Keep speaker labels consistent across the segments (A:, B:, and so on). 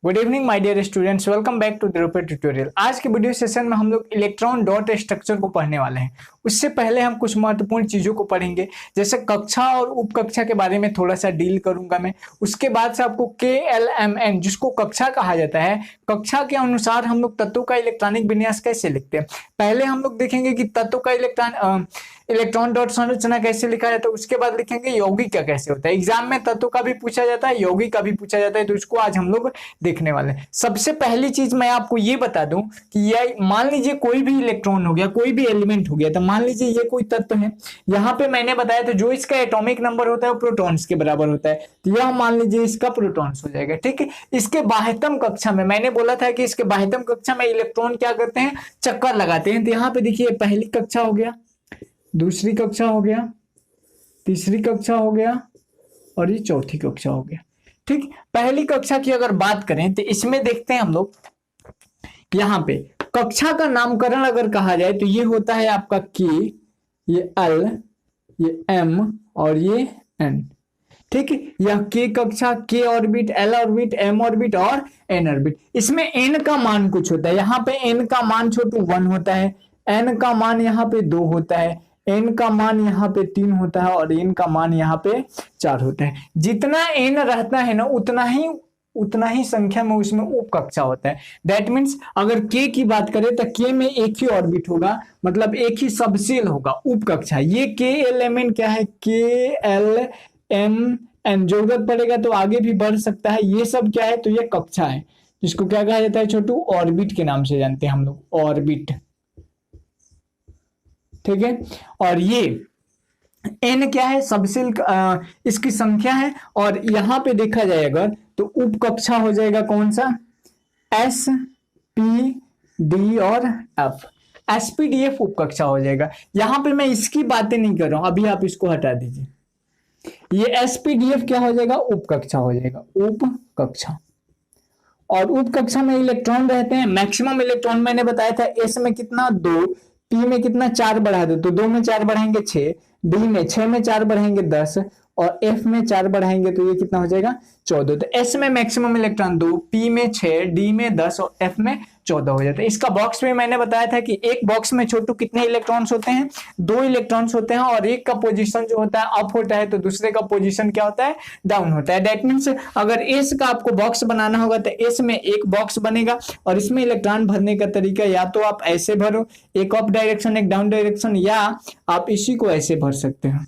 A: Good evening my dear students, welcome back to Drupad tutorial. आज के video session में हम लोग इलेक्ट्रॉन डॉट स्ट्रक्चर को पढ़ने वाले हैं। उससे पहले हम कुछ महत्वपूर्ण चीजों को पढ़ेंगे, जैसे कक्षा और उप कक्षा के बारे में थोड़ा सा डील करूंगा मैं। उसके बाद से आपको KLMN, जिसको कक्षा कहा जाता है, कक्षा के अनुसार हम लोग तत्वों का इलेक्ट्रॉनिक विन्यास कैसे लिखते हैं। पहले हम लोग देखेंगे कि तत्वों का इलेक्ट्रॉन डॉट संरचना कैसे लिखा जाता है। उसके बाद लिखेंगे यौगिक का कैसे होता है। एग्जाम में तत्वों का भी पूछा जाता है, यौगिक का भी पूछा जाता है, तो इसको आज हम लोग देखने वाले हैं। सबसे पहली चीज मैं आपको ये बता दूं कि यह मान लीजिए कोई भी इलेक्ट्रॉन हो गया, कोई भी एलिमेंट हो गया, तो मान लीजिए ये कोई तत्व है। यहाँ पे मैंने बताया था जो इसका एटॉमिक नंबर होता है वो प्रोटॉन्स के बराबर होता है, तो यह मान लीजिए इसका प्रोटॉन्स हो जाएगा। ठीक है, इसके बाह्यतम कक्षा में मैंने बोला था कि इसके बाह्यतम कक्षा में इलेक्ट्रॉन क्या करते हैं, चक्कर लगाते हैं। तो यहाँ पे देखिए पहली कक्षा हो गया, दूसरी कक्षा हो गया, तीसरी कक्षा हो गया और ये चौथी कक्षा हो गया। ठीक, पहली कक्षा की अगर बात करें तो इसमें देखते हैं हम लोग, यहाँ पे कक्षा का नामकरण अगर कहा जाए तो ये होता है आपका K, ये L, ये M और ये N। ठीक है, यह K कक्षा, K orbit, L orbit, M orbit और N ऑर्बिट। इसमें N का मान कुछ होता है, यहाँ पे N का मान छोटू 1 होता है, N का मान यहाँ पे 2 होता है, N का मान यहाँ पे 3 होता है और N का मान यहाँ पे 4 होता है। जितना N रहता है ना उतना ही संख्या में उसमें उप कक्षा होता है। दैट मीन्स अगर K की बात करें तो K में एक ही ऑर्बिट होगा, मतलब एक ही सबसेल होगा, उप कक्षा। ये KLMN क्या है, KLMN, जरूरत पड़ेगा तो आगे भी बढ़ सकता है। ये सब क्या है, तो ये कक्षा है, जिसको क्या कहा जाता है छोटू, ऑर्बिट के नाम से जानते हैं हम लोग, ऑर्बिट। ठीक है, और ये N क्या है, सबसेल इसकी संख्या है। और यहां पे देखा जाए अगर तो उप कक्षा हो जाएगा कौन सा, S, P, D और F। SPDF उप कक्षा हो जाएगा। यहां पे मैं इसकी बातें नहीं कर रहा हूं, अभी आप इसको हटा दीजिए। ये SPDF क्या हो जाएगा, उप कक्षा हो जाएगा, उप कक्षा। और उप कक्षा में इलेक्ट्रॉन रहते हैं, मैक्सिमम इलेक्ट्रॉन मैंने बताया था, S में कितना 2, P में कितना 4 बढ़ा दो तो 2 में 4 बढ़ाएंगे 6, D में 6 में 4 बढ़ाएंगे 10 और F में 4 बढ़ाएंगे तो ये कितना हो जाएगा 14। तो S में मैक्सिमम इलेक्ट्रॉन 2, P में 6, D में 10 और F में 14 हो जाता है। इसका बॉक्स में मैंने बताया था कि एक बॉक्स में छोटू कितने इलेक्ट्रॉन्स होते हैं, 2 इलेक्ट्रॉन्स होते हैं और एक का पोजीशन जो होता है अप होता है तो दूसरे का पोजीशन क्या होता है, डाउन होता है। दैट मीन्स अगर S का आपको बॉक्स बनाना होगा तो S में एक बॉक्स बनेगा और इसमें इलेक्ट्रॉन भरने का तरीका या तो आप ऐसे भरो, एक अप डायरेक्शन एक डाउन डायरेक्शन, या आप इसी को ऐसे भर सकते हैं।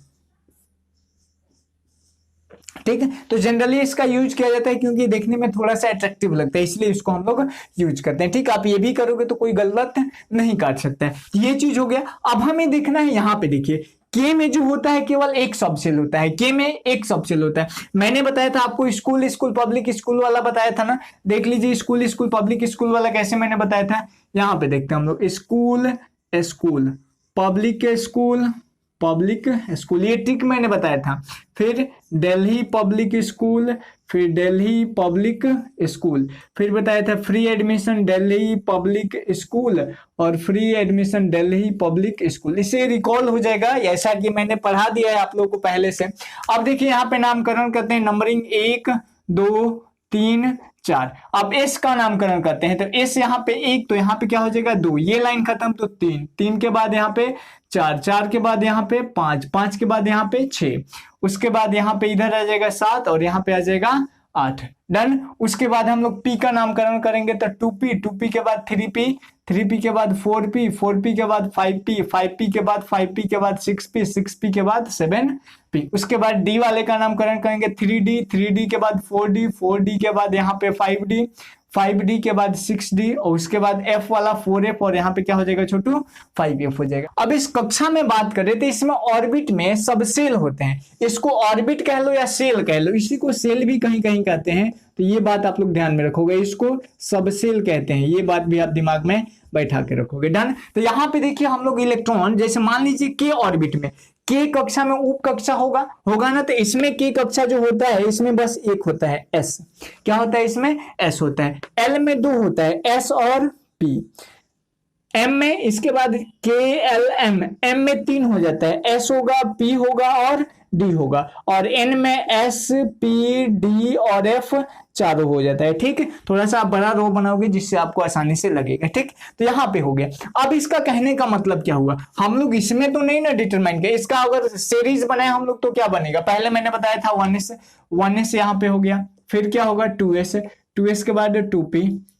A: ठीक है, तो जनरली इसका यूज किया जाता है क्योंकि देखने में थोड़ा सा अट्रैक्टिव लगता है, इसलिए इसको हम लोग यूज करते हैं। ठीक, आप ये भी करोगे तो कोई गलत नहीं काट सकता है। ये चीज हो गया। अब हमें देखना है, यहाँ पे देखिए K में जो होता है केवल एक सबसेल होता है, K में एक सबसेल होता है। मैंने बताया था आपको स्कूल पब्लिक स्कूल वाला बताया था ना, देख लीजिए स्कूल पब्लिक स्कूल वाला कैसे मैंने बताया था। यहाँ पे देखते हैं हम लोग, स्कूल पब्लिक स्कूल, ये ट्रिक मैंने बताया था। फिर दिल्ली पब्लिक स्कूल, फिर दिल्ली पब्लिक स्कूल, फिर बताया था free admission Delhi public school और free admission Delhi public school. इसे रिकॉल हो जाएगा, ऐसा कि मैंने पढ़ा दिया है आप लोगों को पहले से। अब देखिए यहाँ पे नामकरण करते हैं, नंबरिंग 1 2 3 4। अब S का नामकरण करते हैं तो S यहाँ पे 1, तो यहाँ पे क्या हो जाएगा 2, ये लाइन खत्म तो 3, 3 के बाद यहाँ पे 4, 4 के बाद यहाँ पे 5, 5 के बाद यहाँ पे 6, उसके बाद यहाँ पे इधर आ जाएगा 7 और यहाँ पे आ जाएगा 8। डन। उसके बाद हम लोग P का नामकरण करेंगे तो 2P, 2P के बाद 3P, 3P के बाद 4P, 4P के बाद 5P, 5P के बाद 5P के बाद 6P, 6P के बाद 7P। उसके बाद D वाले का नामकरण करेंगे 3D, 3D के बाद 4D, 4D के बाद यहाँ पे 5D, 5D के बाद 6D और उसके बाद F वाला 4F और यहाँ पे क्या हो जाएगा छोटू 5F हो जाएगा। अब इस कक्षा में बात करें तो इसमें ऑर्बिट में सब सेल होते हैं, इसको ऑर्बिट कह लो या सेल कह लो, इसी को सेल भी कहीं कहीं कहते हैं, तो ये बात आप लोग ध्यान में रखोगे, इसको सब सेल कहते हैं, ये बात भी आप दिमाग में बैठा के रखोगे। डन। तो यहाँ पे देखिए हम लोग इलेक्ट्रॉन, जैसे मान लीजिए K ऑर्बिट में, K कक्षा में उप कक्षा होगा ना, तो इसमें K कक्षा जो होता है इसमें बस एक होता है S। क्या होता है इसमें, S होता है। L में 2 होता है, S और P। M में इसके बाद KLM, M में 3 हो जाता है, S होगा, P होगा और D होगा। और N में S, P, D और F चारों हो जाता है। ठीक, थोड़ा सा आप बड़ा रो बनाओगे जिससे आपको आसानी से लगेगा। ठीक, तो यहाँ पे हो गया। अब इसका कहने का मतलब क्या हुआ, हम लोग इसमें तो नहीं ना डिटरमाइन किया, इसका अगर सीरीज बनाए हम लोग तो क्या बनेगा, पहले मैंने बताया था 1s यहाँ पे हो गया, फिर क्या होगा 2s के बाद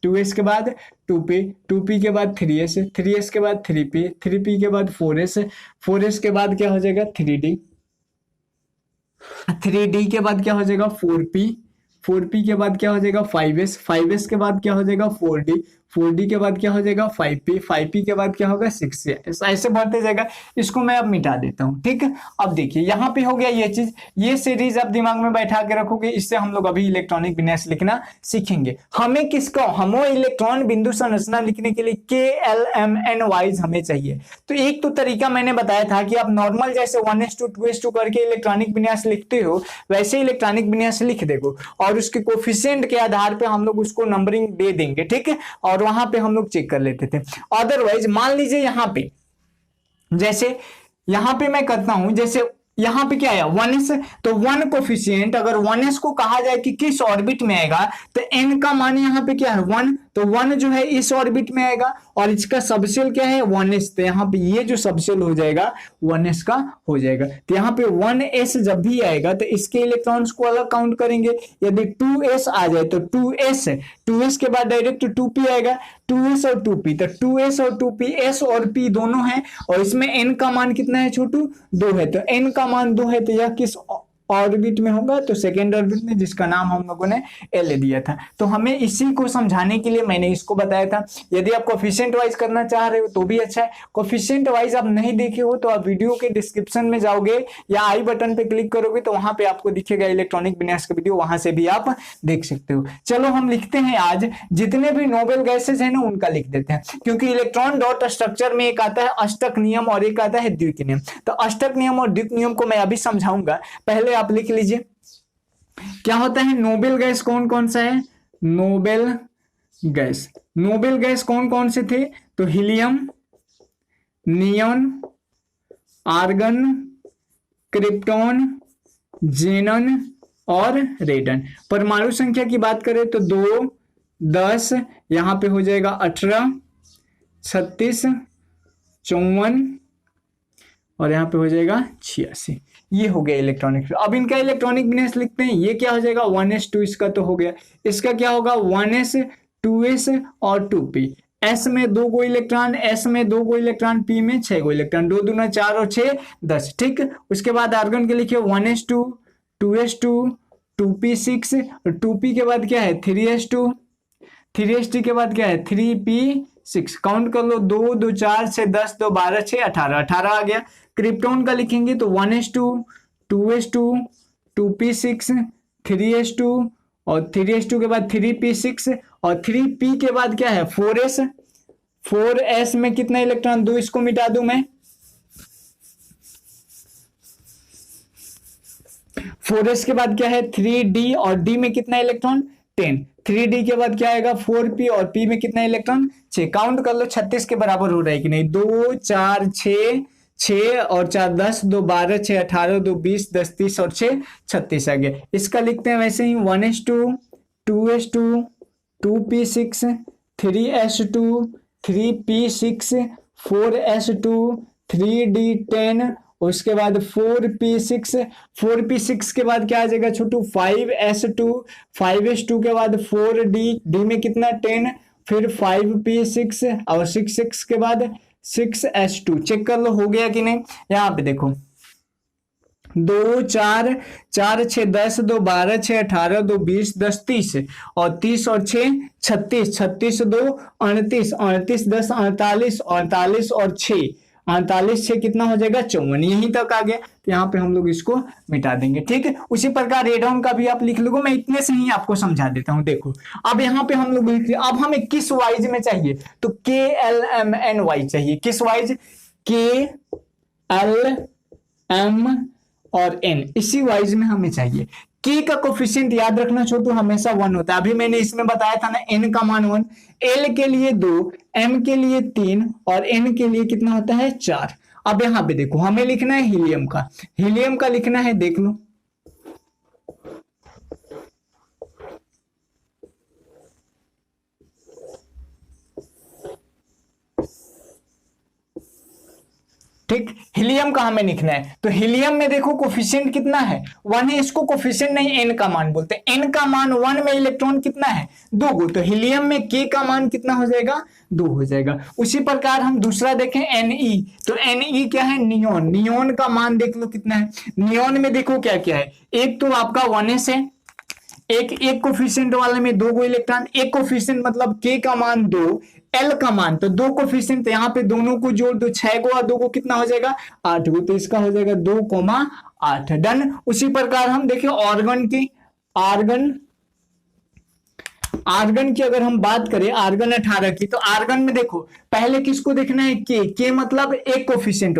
A: 2s के बाद 2p के बाद 3s के बाद 3p के बाद 4s के बाद क्या हो जाएगा 3d के बाद क्या हो जाएगा 4p के बाद क्या हो जाएगा 5s के बाद क्या हो जाएगा 4d के बाद क्या हो जाएगा 5p के बाद क्या होगा 6, ऐसे बढ़ते जाएगा। इसको मैं अब मिटा देता हूं। ठीक है, अब देखिए यहाँ पे हो गया ये चीज, ये सीरीज आप दिमाग में बैठा के रखोगे, इससे हम लोग अभी इलेक्ट्रॉनिक विन्यास लिखना सीखेंगे। हमें किसको, हमें इलेक्ट्रॉन बिंदु संरचना लिखने के लिए KLMN वाइज हमें चाहिए। तो एक तो तरीका मैंने बताया था कि आप नॉर्मल जैसे 1s2 2s2 करके इलेक्ट्रॉनिक विन्यास लिखते हो वैसे इलेक्ट्रॉनिक विन्यास लिख देखो, और उसके कोफिशिएंट के आधार पे हम लोग उसको नंबरिंग दे देंगे। ठीक है, और वहां पे हम लोग चेक कर लेते थे। अदरवाइज मान लीजिए यहाँ पे, जैसे यहाँ पे मैं करता हूं, जैसे यहाँ पे क्या है 1s, तो 1 कोफिशिएंट अगर 1s को कहा जाए कि किस ऑर्बिट में आएगा तो n का मान यहाँ पे क्या है 1, तो 1 जो है इस ऑर्बिट में आएगा और इसका सबसेल क्या है 1s, तो यहाँ पे ये जो सबसेल हो जाएगा 1s का हो जाएगा। तो यहाँ पे 1s जब भी आएगा तो इसके इलेक्ट्रॉन्स को अलग काउंट करेंगे। यदि 2s आ जाए तो 2s के बाद डायरेक्ट 2p आएगा, 2s और 2p, तो 2s और 2p s और p दोनों हैं, और इसमें n का मान कितना है छोटू 2 है, तो n का मान 2 है, तो यह किस ऑर्बिट में होगा, तो सेकेंड ऑर्बिट में, जिसका नाम हम लोगों ने L दिया था। तो हमें इसी को समझाने के लिए मैंने इसको बताया था। यदि आप कोफिशिएंट वाइज करना चाह रहे हो तो भी अच्छा है, कोफिशिएंट वाइज आप नहीं देखे हो तो आप वीडियो के डिस्क्रिप्शन में जाओगे या आई बटन पे क्लिक करोगे तो वहां पे आपको दिखेगा इलेक्ट्रॉनिक विन्यास का वीडियो, वहां से भी आप देख सकते हो। चलो हम लिखते हैं आज जितने भी नोबेल गैसेज है ना उनका लिख देते हैं, क्योंकि इलेक्ट्रॉन डॉट स्ट्रक्चर में एक आता है अष्टक नियम और एक आता है द्विक नियम। तो अष्टक नियम और द्विक नियम को मैं अभी समझाऊंगा, पहले आप लिख लीजिए क्या होता है। नोबेल गैस कौन कौन सा है, नोबेल गैस कौन कौन से थे, तो हीलियम, नियॉन, आर्गन, क्रिप्टॉन, जेनन और रेडन। परमाणु संख्या की बात करें तो 2, 10, यहां पे हो जाएगा 18, 36, 54 और यहां पे हो जाएगा 86। ये हो गया इलेक्ट्रॉनिक। अब इनका इलेक्ट्रॉनिक विन्यास लिखते हैं, ये क्या हो जाएगा 1s2, इसका तो हो गया, इसका क्या होगा 1s 2s और 2p, s में 2 गो इलेक्ट्रॉन, s में 2 गो इलेक्ट्रॉन, p में 6 गो इलेक्ट्रॉन, 2 दूना 4 और 6 10। ठीक, उसके बाद आर्गन के लिखिए 1s2 2s2 2p6 और 2p के बाद क्या है 3s2 3s2 के बाद क्या है 3p6, काउंट कर लो 2 2 4 6 10 2 12 6 18 आ गया। क्रिप्टॉन का लिखेंगे तो 1s2 2s2 2p6 3s2 और 3s2 के बाद 3p6 और 3p के बाद क्या है 4s में कितना इलेक्ट्रॉन 2, इसको मिटा दूं मैं, 4s के बाद क्या है 3d और d में कितना इलेक्ट्रॉन 10, 3d के बाद क्या आएगा 4p और p में कितना इलेक्ट्रॉन 6, काउंट कर लो 36 के बराबर हो रहा है कि नहीं, 2 4 6 और 4 10 2 12 6 18 2 20 10 30 और 6 36 आ गया। इसका लिखते हैं वैसे ही 1s2 2s2 2p6 3s2 3p6 4s2 3d10, उसके बाद 4p6 के बाद क्या आ जाएगा छोटू 5s2 के बाद 4d में कितना 10, फिर 5p6 और 6 के बाद 6s2। चेक कर लो हो गया कि नहीं। यहाँ पे देखो 2 4 4 6 10 2 12 6 18 2 20 10 30 और 30 और 6 36 36 2 38 38 10 48 48 और 6 48 6 कितना हो जाएगा 54, यहीं तक आ गया। तो यहाँ पे हम लोग इसको मिटा देंगे। ठीक है, उसी प्रकार रेडॉन का भी आप लिख लोगे, मैं इतने से ही आपको समझा देता हूँ। देखो अब यहाँ पे हम लोग लिख रहे, अब हमें किस वाइज में चाहिए, तो KLMNY चाहिए, किस वाइज KLM और N, इसी वाइज में हमें चाहिए। K का कोफिशिएंट याद रखना छोटू हमेशा 1 होता है, अभी मैंने इसमें बताया था ना N का मान 1, L के लिए 2, M के लिए 3 और N के लिए कितना होता है 4। अब यहां पे देखो हमें लिखना है हीलियम का लिखना है, देख लो ठीक, हीलियम का हमें लिखना है, तो हीलियम में देखो कोफिशिएंट कितना है 1 है, इसको कोफिशिएंट नहीं एन का मान बोलते हैं, एन का मान 1 में इलेक्ट्रॉन कितना है 2 गो, तो हीलियम में के का मान कितना हो जाएगा 2 हो जाएगा। उसी प्रकार हम दूसरा देखें Ne, तो Ne क्या है नियोन, नियोन का मान देख लो कितना है, नियोन में देखो क्या क्या है, एक तो आपका 1s है, एक कोफिशिएंट वाले में 2 गो इलेक्ट्रॉन, एक कोफिशिएंट मतलब के का मान 2, एल का मान तो 2 कोफिशिएंट, तो यहाँ पे दोनों को जोड़ दो 6 गो और 2 को कितना हो जाएगा 8 गो, तो इसका हो जाएगा 2,8 डन। उसी प्रकार हम देखिए ऑर्गन की, आर्गन की अगर हम बात करें आर्गन 18 की, तो आर्गन में देखो पहले किसको देखना है के मतलब एक कोफिशिएंट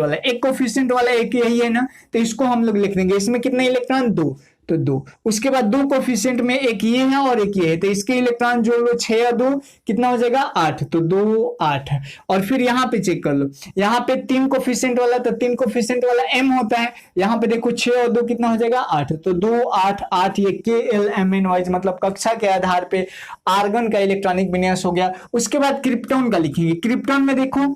A: वाला एक यही है ना, तो इसको हम लोग लिख देंगे, इसमें कितने इलेक्ट्रॉन 2, तो 2, उसके बाद 2 कोफिशिएंट में एक ये है और एक ये है, तो इसके इलेक्ट्रॉन जोड़ लो 6 और 2 कितना हो जाएगा 8, तो 2 8। और फिर यहाँ पे चेक कर लो, यहाँ पे 3 कोफिशिएंट वाला, तो 3 कोफिशिएंट वाला m होता है, यहाँ पे देखो 6 और 2 कितना हो जाएगा 8, तो 2 8 8, ये KLMN वाइज मतलब कक्षा के आधार पे आर्गन का इलेक्ट्रॉनिक विन्यास हो गया। उसके बाद क्रिप्टॉन का लिखेंगे, क्रिप्टॉन में देखो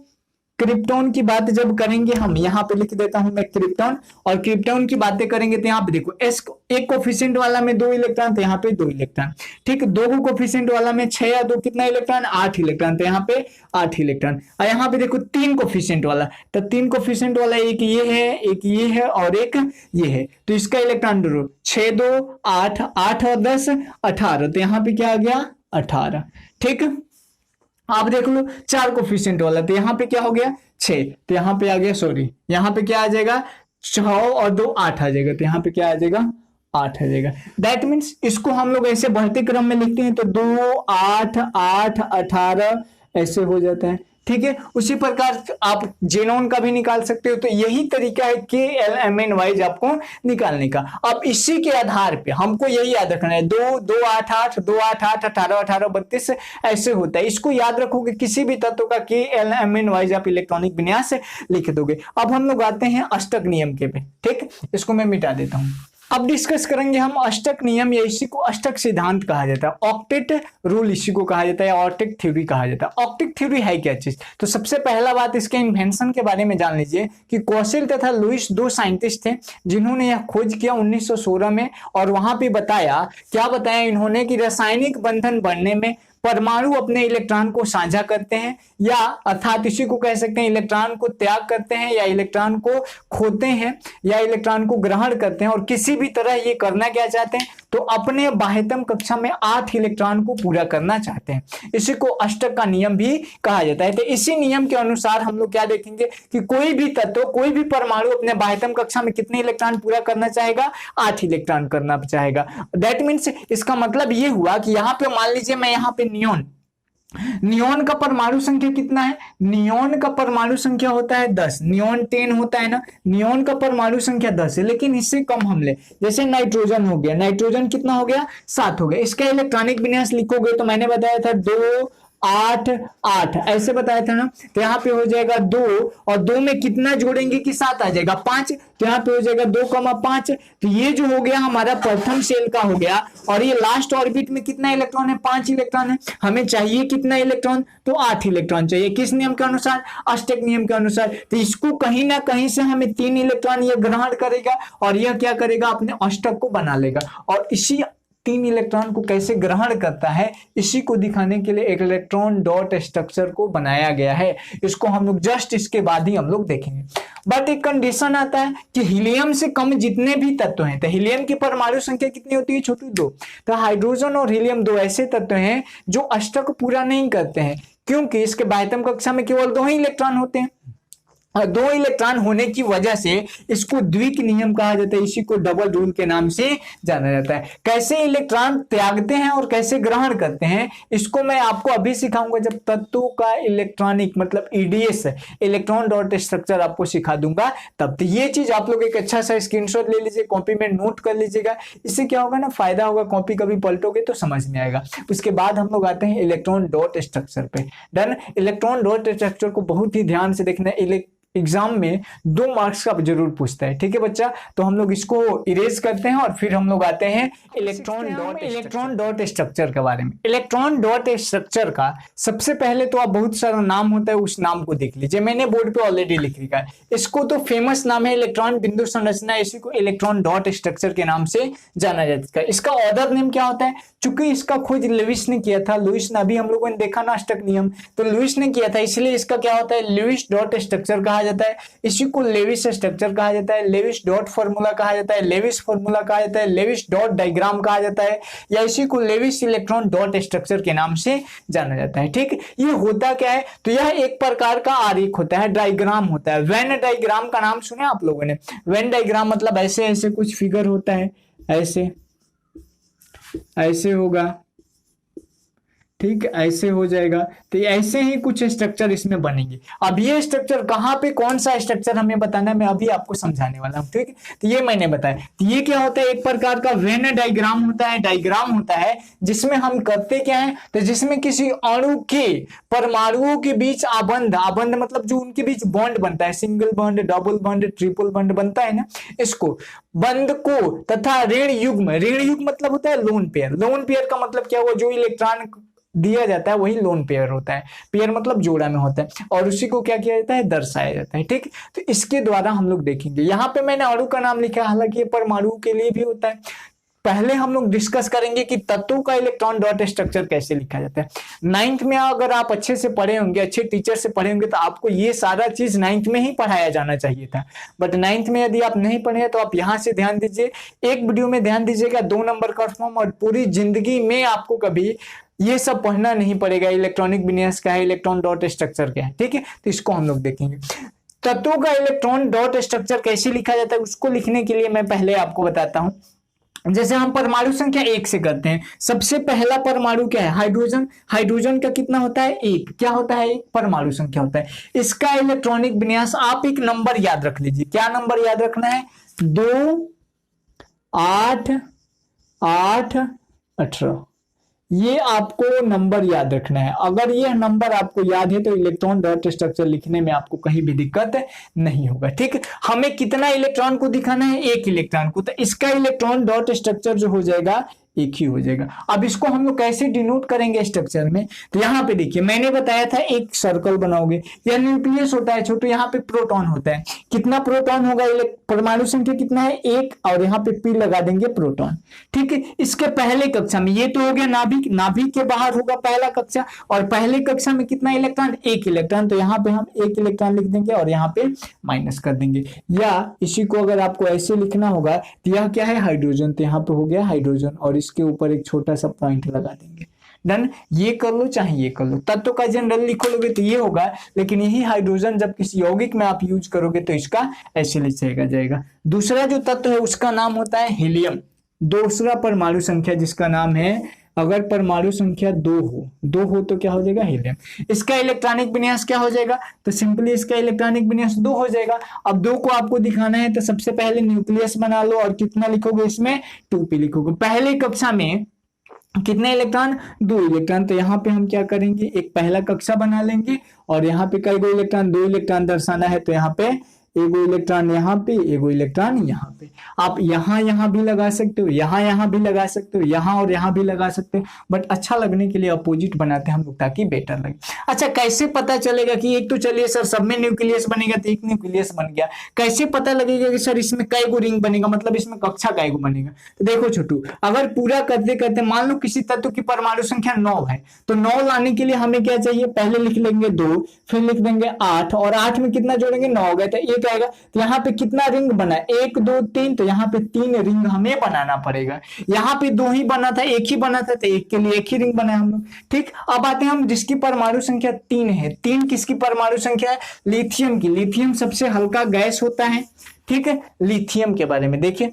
A: क्रिप्टॉन की बात जब करेंगे हम, यहाँ पे लिख देता हूं मैं क्रिप्टॉन, और क्रिप्टॉन की बातें करेंगे तो यहाँ पे देखो एस एक कोफिशिएंट वाला में 2 इलेक्ट्रॉन, तो यहाँ पे 2 इलेक्ट्रॉन, ठीक, 2 कोफिशिएंट वाला में 6 या 2 कितना इलेक्ट्रॉन 8 इलेक्ट्रॉन, तो यहाँ पे 8 इलेक्ट्रॉन। और यहाँ पे देखो 3 कोफिशिएंट वाला, तो 3 कोफिशिएंट वाला एक ये है, एक ये है और एक ये है, तो इसका इलेक्ट्रॉन जोड़ो 6 2 8 8 और 10 18, तो यहाँ पे क्या आ गया 18, ठीक। आप देख लो 4 कोफिशिएंट वाला, तो यहाँ पे क्या हो गया 6, तो यहाँ पे आ गया सॉरी, यहाँ पे क्या आ जाएगा 6 और 2 8 आ जाएगा, तो यहाँ पे क्या आ जाएगा 8 आ जाएगा। दैट मीन्स इसको हम लोग ऐसे बढ़ते क्रम में लिखते हैं, तो 2 8 8 18 ऐसे हो जाता है, ठीक है। उसी प्रकार आप जेनोन का भी निकाल सकते हो, तो यही तरीका है KLMN वाइज आपको निकालने का। अब इसी के आधार पे हमको यही याद रखना है, 2 2 8 8 2 8 8 18 18 32 ऐसे होता है, इसको याद रखोगे, किसी भी तत्व का KLMN वाइज आप इलेक्ट्रॉनिक विन्यास लिख दोगे। अब हम लोग आते हैं अष्टक नियम के पे, ठीक, इसको मैं मिटा देता हूं। अब डिस्कस करेंगे हम अष्टक नियम, या इसी को अष्टक सिद्धांत कहा जाता है, ऑक्टेट रूल इसी को कहा जाता है, ऑक्टेट थ्योरी कहा जाता है। ऑक्टेट थ्योरी है क्या चीज, तो सबसे पहला बात इसके इन्वेंशन के बारे में जान लीजिए कि कौशल तथा लुईस 2 साइंटिस्ट थे जिन्होंने यह खोज किया 1916 में, और वहां पे बताया, क्या बताया इन्होंने कि रासायनिक बंधन बढ़ने में परमाणु अपने इलेक्ट्रॉन को साझा करते हैं, या अर्थात इसी को कह सकते हैं इलेक्ट्रॉन को त्याग करते हैं, या इलेक्ट्रॉन को खोते हैं, या इलेक्ट्रॉन को ग्रहण करते हैं, और किसी भी तरह ये करना क्या चाहते हैं, तो अपने बाह्यतम कक्षा में 8 इलेक्ट्रॉन को पूरा करना चाहते हैं। इसी को अष्टक का नियम भी कहा जाता है। तो इसी नियम के अनुसार हम लोग क्या देखेंगे कि कोई भी तत्व, कोई भी परमाणु अपने बाह्यतम कक्षा में कितने इलेक्ट्रॉन पूरा करना चाहेगा 8 इलेक्ट्रॉन करना चाहेगा। दैट मीन्स इसका मतलब ये हुआ कि यहाँ पे मान लीजिए मैं यहाँ पे नियोन का परमाणु संख्या कितना है, नियोन का परमाणु संख्या होता है 10, नियोन 10 होता है ना, नियोन का परमाणु संख्या 10 है, लेकिन इससे कम हम ले, जैसे नाइट्रोजन हो गया, नाइट्रोजन कितना हो गया 7 हो गया, इसका इलेक्ट्रॉनिक विन्यास लिखोगे तो मैंने बताया था 2 8 8 ऐसे बताया था ना, तो यहाँ पे हो जाएगा 2, और 2 में कितना जोड़ेंगे कि 7 आ जाएगा 5, तो यहाँ पे हो जाएगा 2,5, तो ये जो हो गया हमारा प्रथम शेल का हो गया, और ये लास्ट ऑर्बिट में कितना इलेक्ट्रॉन है 5 इलेक्ट्रॉन है, हमें चाहिए कितना इलेक्ट्रॉन, तो 8 इलेक्ट्रॉन चाहिए, किस नियम के अनुसार, अष्टक नियम के अनुसार। तो इसको कहीं ना कहीं से हमें 3 इलेक्ट्रॉन ये ग्रहण करेगा, और यह क्या करेगा अपने अष्टक को बना लेगा, और इसी 3 इलेक्ट्रॉन को कैसे ग्रहण करता है इसी को दिखाने के लिए एक इलेक्ट्रॉन डॉट स्ट्रक्चर को बनाया गया है। इसको हम लोग जस्ट इसके बाद ही हम लोग देखेंगे। बट एक कंडीशन आता है कि हीलियम से कम जितने भी तत्व हैं, तो हीलियम की परमाणु संख्या कितनी होती है छोटू 2, तो हाइड्रोजन और हीलियम 2 ऐसे तत्व हैं जो अष्टक पूरा नहीं करते हैं, क्योंकि इसके बाह्यतम कक्षा में केवल 2 ही इलेक्ट्रॉन होते हैं। 2 इलेक्ट्रॉन होने की वजह से इसको द्विक नियम कहा जाता है, इसी को डबल रूल के नाम से जाना जाता है। कैसे इलेक्ट्रॉन त्यागते हैं और कैसे ग्रहण करते हैं इसको मैं आपको अभी सिखाऊंगा, जब तत्वों का इलेक्ट्रॉनिक मतलब ईडीएस इलेक्ट्रॉन डॉट स्ट्रक्चर आपको सिखा दूंगा तब। तो ये चीज आप लोग एक अच्छा सा स्क्रीनशॉट ले लीजिए, कॉपी में नोट कर लीजिएगा, इससे क्या होगा ना फायदा होगा, कॉपी कभी पलटोगे तो समझ में आएगा। उसके बाद हम लोग आते हैं इलेक्ट्रॉन डॉट स्ट्रक्चर पे। डन। इलेक्ट्रॉन डॉट स्ट्रक्चर को बहुत ही ध्यान से देखना है। एग्जाम में 2 मार्क्स का जरूर पूछता है। ठीक है बच्चा, तो हम लोग इसको इरेज करते हैं और फिर हम लोग आते हैं इलेक्ट्रॉन डॉट स्ट्रक्चर के बारे में। इलेक्ट्रॉन डॉट स्ट्रक्चर का सबसे पहले तो आप बहुत सारा नाम होता है, उस नाम को देख लीजिए, मैंने बोर्ड पे ऑलरेडी लिख लिखा है। इसको तो फेमस नाम है इलेक्ट्रॉन बिंदु संरचना, इसी को इलेक्ट्रॉन डॉट स्ट्रक्चर के नाम से जाना जाता है। इसका ऑर्डर नेम क्या होता है, चूंकि इसका खोज लुईस ने किया था, लुईस ने, अभी हम लोगों ने देखा ना अष्टक नियम, तो लुईस ने किया था, इसलिए इसका क्या होता है, लुईस डॉट स्ट्रक्चर कहा जाता है। इसी को लेविस स्ट्रक्चर कहा जाता है, लेविस डॉट फॉर्मूला कहा जाता है, लेविस फॉर्मूला कहा जाता है, लेविस डॉट डायग्राम कहा जाता है, या इसी को लेविस इलेक्ट्रॉन डॉट स्ट्रक्चर के नाम से जाना जाता है। ठीक, ये होता क्या है, तो यह एक प्रकार का आरेख होता है, डायग्राम होता है। वेन डायग्राम का नाम सुने आप लोगों ने? वेन डायग्राम मतलब ऐसे ऐसे कुछ फिगर होता है, ऐसे ऐसे होगा, ठीक, ऐसे हो जाएगा, तो ऐसे ही कुछ स्ट्रक्चर इसमें बनेंगे। अब ये स्ट्रक्चर कहाँ पे, कौन सा स्ट्रक्चर हमें बताना है, मैं अभी आपको समझाने वाला हूँ। ठीक, तो ये मैंने बताया, तो ये क्या होता है, एक प्रकार का वेन डायग्राम होता है। डायग्राम होता है जिसमें हम करते क्या है, तो जिसमें किसी अणु के परमाणुओं के बीच आबंध, आबंध मतलब जो उनके बीच बॉन्ड बनता है, single bond, double bond, triple bond बनता है ना, इसको बंध को तथा ऋण युग्म, ऋण युग्म मतलब होता है लोन पेयर। लोन पेयर का मतलब क्या हुआ, जो इलेक्ट्रॉन दिया जाता है वही लोन पेयर होता है। पेयर मतलब जोड़ा में होता है, और उसी को क्या किया जाता है, दर्शाया जाता है। ठीक, तो इसके द्वारा हम लोग देखेंगे। यहाँ पे मैंने अणु का नाम लिखा है, हालांकि ये परमाणु के लिए भी होता है। पहले हम लोग डिस्कस करेंगे कि तत्वों का इलेक्ट्रॉन डॉट स्ट्रक्चर कैसे लिखा जाता है। 9th में अगर आप अच्छे से पढ़े होंगे, अच्छे टीचर से पढ़े होंगे, तो आपको ये सारा चीज 9th में ही पढ़ाया जाना चाहिए था। बट 9th में यदि आप नहीं पढ़े तो आप यहाँ से ध्यान दीजिए, एक वीडियो में ध्यान दीजिएगा, 2 नंबर का फॉर्म, और पूरी जिंदगी में आपको कभी ये सब पढ़ना नहीं पड़ेगा। इलेक्ट्रॉनिक विन्यास क्या है, इलेक्ट्रॉन डॉट स्ट्रक्चर क्या है, ठीक है, तो इसको हम लोग देखेंगे। तत्वों का इलेक्ट्रॉन डॉट स्ट्रक्चर कैसे लिखा जाता है, उसको लिखने के लिए मैं पहले आपको बताता हूं। जैसे हम परमाणु संख्या 1 से करते हैं, सबसे पहला परमाणु क्या है, हाइड्रोजन। हाइड्रोजन का कितना होता है, 1, क्या होता है, एक परमाणु संख्या होता है। इसका इलेक्ट्रॉनिक विन्यास, आप एक नंबर याद रख लीजिए, क्या नंबर याद रखना है, 2 8 8 18, ये आपको नंबर याद रखना है। अगर ये नंबर आपको याद है तो इलेक्ट्रॉन डॉट स्ट्रक्चर लिखने में आपको कहीं भी दिक्कत नहीं होगा। ठीक, हमें कितना इलेक्ट्रॉन को दिखाना है, 1 इलेक्ट्रॉन को, तो इसका इलेक्ट्रॉन डॉट स्ट्रक्चर जो हो जाएगा 1 ही हो जाएगा। अब इसको हम लोग कैसे डिनोट करेंगे स्ट्रक्चर में, तो यहाँ पे देखिए मैंने बताया था एक सर्कल बनाओगे, यह न्यूक्लियस होता है छोटू, यहाँ पे प्रोटॉन होता है। कितना प्रोटॉन होगा, परमाणु संख्या कितना है, 1, और यहाँ पे पी लगा देंगे प्रोटॉन। ठीक है, इसके पहले कक्षा में, ये तो हो गया नाभिक, नाभिक के बाहर होगा पहला कक्षा, और पहले कक्षा में कितना इलेक्ट्रॉन, 1 इलेक्ट्रॉन, तो यहाँ पे हम 1 इलेक्ट्रॉन लिख देंगे और यहाँ पे माइनस कर देंगे। या इसी को अगर आपको ऐसे लिखना होगा तो यह क्या है, हाइड्रोजन, तो यहाँ पे हो गया हाइड्रोजन, और इसके ऊपर एक छोटा सा पॉइंट लगा देंगे। डन, ये कर लो चाहे ये कर लो, तत्व का जनरल लिखोगे तो ये होगा, लेकिन यही हाइड्रोजन जब किसी यौगिक में आप यूज करोगे तो इसका ऐसे लिखा जाएगा। दूसरा जो तत्व है उसका नाम होता है हीलियम। दूसरा परमाणु संख्या जिसका नाम है, अगर परमाणु संख्या 2 हो तो क्या हो जाएगा, हीलियम। इसका इलेक्ट्रॉनिक विन्यास क्या हो जाएगा, तो सिंपली इसका इलेक्ट्रॉनिक विन्यास 2 हो जाएगा। अब 2 को आपको दिखाना है तो सबसे पहले न्यूक्लियस बना लो, और कितना लिखोगे इसमें, 2p लिखोगे। पहले कक्षा में कितने इलेक्ट्रॉन, 2 इलेक्ट्रॉन, तो यहाँ पे हम क्या करेंगे, एक पहला कक्षा बना लेंगे, और यहाँ पे कई गो इलेक्ट्रॉन, 2 इलेक्ट्रॉन दर्शाना है, तो यहाँ पे एगो इलेक्ट्रॉन यहाँ पे, एगो इलेक्ट्रॉन यहाँ पे। आप यहाँ भी लगा सकते हो, यहाँ भी लगा सकते हो, यहाँ और यहाँ भी लगा सकते हो, बट अच्छा लगने के लिए अपोजिट बनाते हैं हम लोग ताकि बेटर लगे। अच्छा, कैसे पता चलेगा कि एक, तो चलिए सर सब में न्यूक्लियस बनेगा, तो एक न्यूक्लियस बन गया, कैसे पता लगेगा कि सर इसमें कई गो रिंग बनेगा, मतलब इसमें कक्षा कई गो बनेगा। तो देखो छोटू, अगर पूरा करते करते मान लो किसी तत्व की परमाणु संख्या 9 है, तो 9 लाने के लिए हमें क्या चाहिए, पहले लिख लेंगे 2, फिर लिख देंगे 8, और 8 में कितना जोड़ेंगे, 9 हो गया, तो 1 आएगा। तो यहाँ पे कितना रिंग बना, 1 2 3, तो यहाँ पे 3 रिंग हमें बनाना पड़ेगा। यहाँ पे 2 ही बना था, 1 ही बना था, तो 1 के लिए 1 ही रिंग बनाए हम लोग। ठीक, अब आते हैं हम जिसकी परमाणु संख्या 3 है। 3 किसकी परमाणु संख्या है, लिथियम की। लिथियम सबसे हल्का गैस होता है। ठीक है, लिथियम के बारे में देखिए,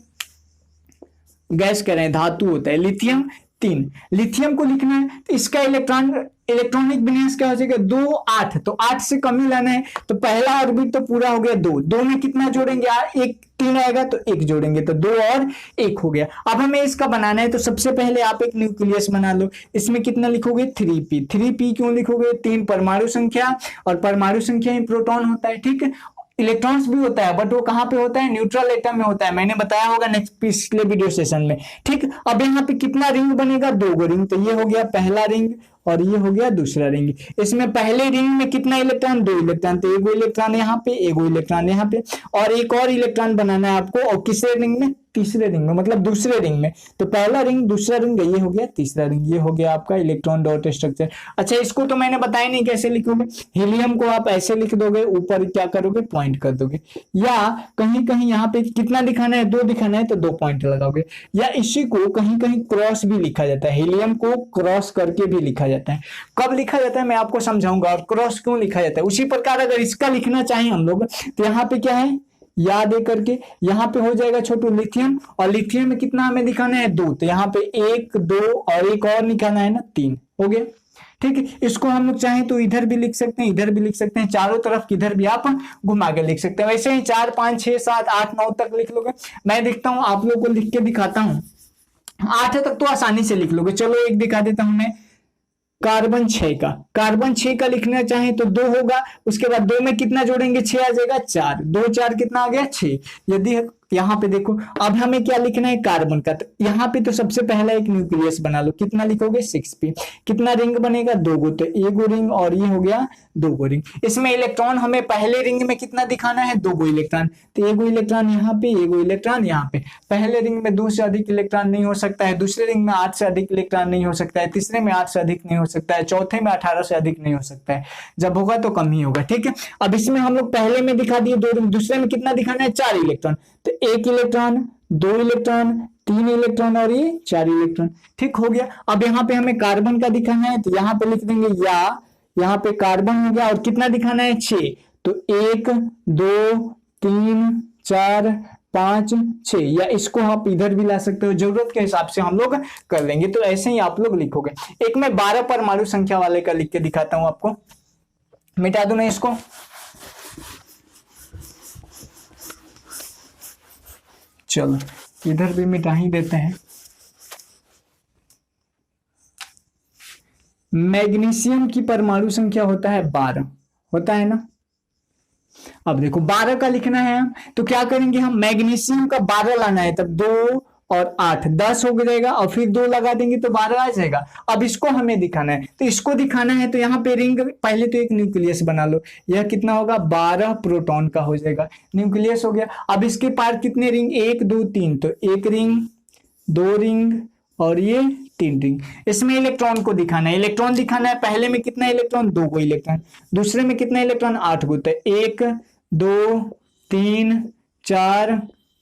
A: गैस कह रहे हैं, धातु होता है लिथियम। 3 लिथियम को लिखना है, तो इसका इलेक्ट्रॉनिक विन्यास क्या हो जाएगा, 2 8, तो 8 से कम ही लाना है, तो पहला ऑर्बिट तो पूरा हो गया 2 में कितना जोड़ेंगे, 1 3 आएगा, तो 1 जोड़ेंगे, तो 2 और 1 हो गया। अब हमें इसका बनाना है, तो सबसे पहले आप एक न्यूक्लियस बना लो। इसमें कितना लिखोगे, 3p। 3p क्यों लिखोगे, 3 परमाणु संख्या, और परमाणु संख्या में प्रोटॉन होता है। ठीक है, इलेक्ट्रॉन्स भी होता है, बट वो कहाँ पे होता है, न्यूट्रल एटम में होता है, मैंने बताया होगा नेक्स्ट पिछले वीडियो सेशन में। ठीक, अब यहाँ पे कितना रिंग बनेगा, 2 रिंग। तो ये हो गया पहला रिंग और ये हो गया दूसरा रिंग। इसमें पहले रिंग में कितना इलेक्ट्रॉन, 2 इलेक्ट्रॉन। तो एगो इलेक्ट्रॉन यहाँ पे, एगो इलेक्ट्रॉन यहाँ पे, और एक और इलेक्ट्रॉन बनाना है आपको। और किसरे रिंग में, तीसरे रिंग में, मतलब दूसरे रिंग में। तो पहला रिंग, दूसरा रिंग, ये हो गया तीसरा रिंग। ये हो गया आपका इलेक्ट्रॉन डॉट स्ट्रक्चर। अच्छा, इसको तो मैंने बताया नहीं कैसे लिखोगे। हीलियम को आप ऐसे लिख दोगे, ऊपर क्या करोगे, पॉइंट कर दोगे, या कहीं कहीं यहाँ पे कितना दिखाना है, 2 दिखाना है तो 2 पॉइंट लगाओगे, या इसी को कहीं कहीं क्रॉस भी लिखा जाता है। हीलियम को क्रॉस करके भी लिखा जाता है। कब लिखा जाता है मैं आपको समझाऊंगा, और क्रॉस क्यों लिखा जाता है। उसी प्रकार अगर इसका लिखना चाहें हम लोग, तो यहाँ पे क्या है, याद है करके, यहाँ पे हो जाएगा छोटू लिथियम, और लिथियम में कितना हमें दिखाना है, 2। तो यहाँ पे 1 2 और एक और निकालना है ना, 3 हो गया। ठीक है, इसको हम लोग चाहें तो इधर भी लिख सकते हैं, इधर भी लिख सकते हैं, चारों तरफ किधर भी आप घुमा के लिख सकते हैं। वैसे ही 4 5 6 7 8 9 तक लिख लोगे। मैं देखता हूं, आप लोग को लिख के दिखाता हूं। 8 तक तो आसानी से लिख लोगे। चलो एक दिखा देता हूं मैं, कार्बन 6 का, कार्बन 6 का लिखना चाहे तो 2 होगा। उसके बाद 2 में कितना जोड़ेंगे, 6 आ जाएगा, 4 2 4 कितना आ गया, 6। यदि यहाँ पे देखो, अब हमें क्या लिखना है, कार्बन का। तो यहाँ पे तो सबसे पहला एक न्यूक्लियस बना लो। कितना लिखोगे, 6p। कितना रिंग बनेगा, 2 गो। तो एगो रिंग और ये हो गया 2 गो रिंग। इसमें इलेक्ट्रॉन हमें पहले रिंग में कितना दिखाना है, 2 गो इलेक्ट्रॉन। तो एगो इलेक्ट्रॉन यहाँ पे, एगो इलेक्ट्रॉन यहाँ पे। पहले रिंग में 2 से अधिक इलेक्ट्रॉन नहीं हो सकता है, दूसरे रिंग में 8 से अधिक इलेक्ट्रॉन नहीं हो सकता है, तीसरे में 8 से अधिक नहीं हो सकता है, चौथे में 18 से अधिक नहीं हो सकता है। जब होगा तो कम ही होगा। ठीक है, अब इसमें हम लोग पहले में दिखा दिए 2 रिंग, दूसरे में कितना दिखाना है, 4 इलेक्ट्रॉन। तो 1 इलेक्ट्रॉन, 2 इलेक्ट्रॉन, 3 इलेक्ट्रॉन और ये 4 इलेक्ट्रॉन। ठीक हो गया। अब यहाँ पे हमें कार्बन का दिखाना है, तो यहाँ पे लिख देंगे, या यहाँ पे कार्बन हो गया, और कितना दिखाना है, 6। तो 1 2 3 4 5 6, या इसको आप इधर भी ला सकते हो, जरूरत के हिसाब से हम लोग कर लेंगे। तो ऐसे ही आप लोग लिखोगे। एक मैं 12 परमाणु संख्या वाले का लिख के दिखाता हूं आपको। मिटा दूं मैं इसको, चलो इधर भी मिटा ही देते हैं। मैग्नीशियम की परमाणु संख्या होता है 12, होता है ना। अब देखो 12 का लिखना है हम, तो क्या करेंगे हम, मैग्नीशियम का 12 लाना है, तब 2 और 8 10 हो जाएगा, और फिर 2 लगा देंगे तो 12 आ जाएगा। अब इसको हमें दिखाना है, तो इसको दिखाना है तो यहाँ पे रिंग, पहले तो एक न्यूक्लियस बना लो। यह कितना होगा, 12 प्रोटॉन का हो जाएगा, न्यूक्लियस हो गया। अब इसके पार कितने रिंग, 1 2 3, तो 1 रिंग, 2 रिंग और ये 3 रिंग। इसमें इलेक्ट्रॉन को दिखाना है, इलेक्ट्रॉन दिखाना है। पहले में कितना इलेक्ट्रॉन, 2 गो इलेक्ट्रॉन। दूसरे में कितना इलेक्ट्रॉन, 8 गो। तो 1 2 3 4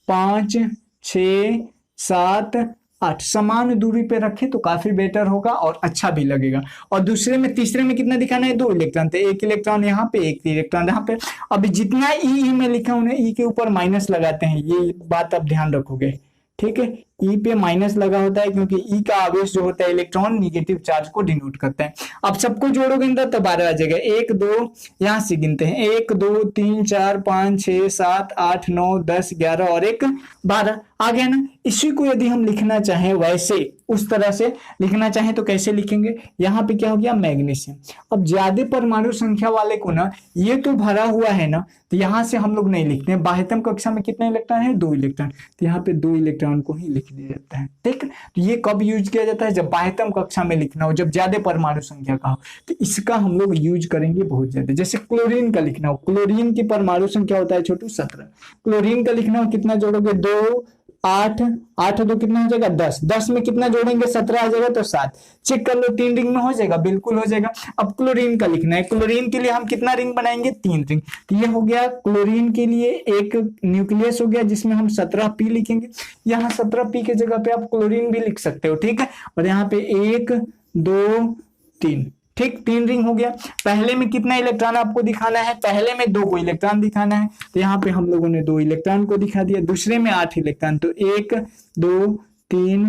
A: 5 6 7 8, समान दूरी पे रखें तो काफी बेटर होगा और अच्छा भी लगेगा। और दूसरे में, तीसरे में कितना दिखाना है, 2 इलेक्ट्रॉन। तो 1 इलेक्ट्रॉन यहाँ पे, 1 इलेक्ट्रॉन यहाँ पे। अब जितना ई में लिखा उन्हें ई के ऊपर माइनस लगाते हैं, ये बात आप ध्यान रखोगे। ठीक है, ई पे माइनस लगा होता है क्योंकि ई का आवेश जो होता है, इलेक्ट्रॉन निगेटिव चार्ज को डिनोट करता है। अब सबको जोड़ोगे ना तो 12 आ जाएगा। 1 2, यहां से गिनते हैं, 1 2 3 4 5 6 7 8 9 10 11 और 1 12 आ गया ना। इसी को यदि हम लिखना चाहें वैसे, उस तरह से लिखना चाहें तो कैसे लिखेंगे, यहाँ पे क्या हो गया, मैग्नीशियम। अब ज्यादा परमाणु संख्या वाले को ना, ये तो भरा हुआ है ना, तो यहां से हम लोग नहीं लिखते हैं। बाह्यतम कक्षा में कितने इलेक्ट्रॉन है, 2 इलेक्ट्रॉन। तो यहाँ पे 2 इलेक्ट्रॉन को ही लिख दिया जाता है। ठीक, तो ये कब यूज किया जाता है, जब बाह्यतम कक्षा में लिखना हो, जब ज्यादा परमाणु संख्या का हो, तो इसका हम लोग यूज करेंगे बहुत ज्यादा। जैसे क्लोरीन का लिखना हो, क्लोरीन की परमाणु संख्या होता है छोटू 17। क्लोरीन का लिखना हो, कितना जोड़ोगे, 2 8 8 2 कितना हो जाएगा, 10 10 में कितना जोड़ेंगे, 17 आ जाएगा, तो 7। चेक कर लो, 3 रिंग में हो जाएगा, बिल्कुल हो जाएगा। अब क्लोरीन का लिखना है, क्लोरीन के लिए हम कितना रिंग बनाएंगे, 3 रिंग। तो ये हो गया क्लोरीन के लिए एक न्यूक्लियस हो गया, जिसमें हम 17p लिखेंगे। यहाँ 17p के जगह पे आप क्लोरीन भी लिख सकते हो। ठीक है, और यहाँ पे 1 2 3, ठीक, 3 रिंग हो गया। पहले में कितना इलेक्ट्रॉन आपको दिखाना है, पहले में 2 को इलेक्ट्रॉन दिखाना है, तो यहाँ पे हम लोगों ने 2 इलेक्ट्रॉन को दिखा दिया। दूसरे में 8 इलेक्ट्रॉन, तो 1 2 3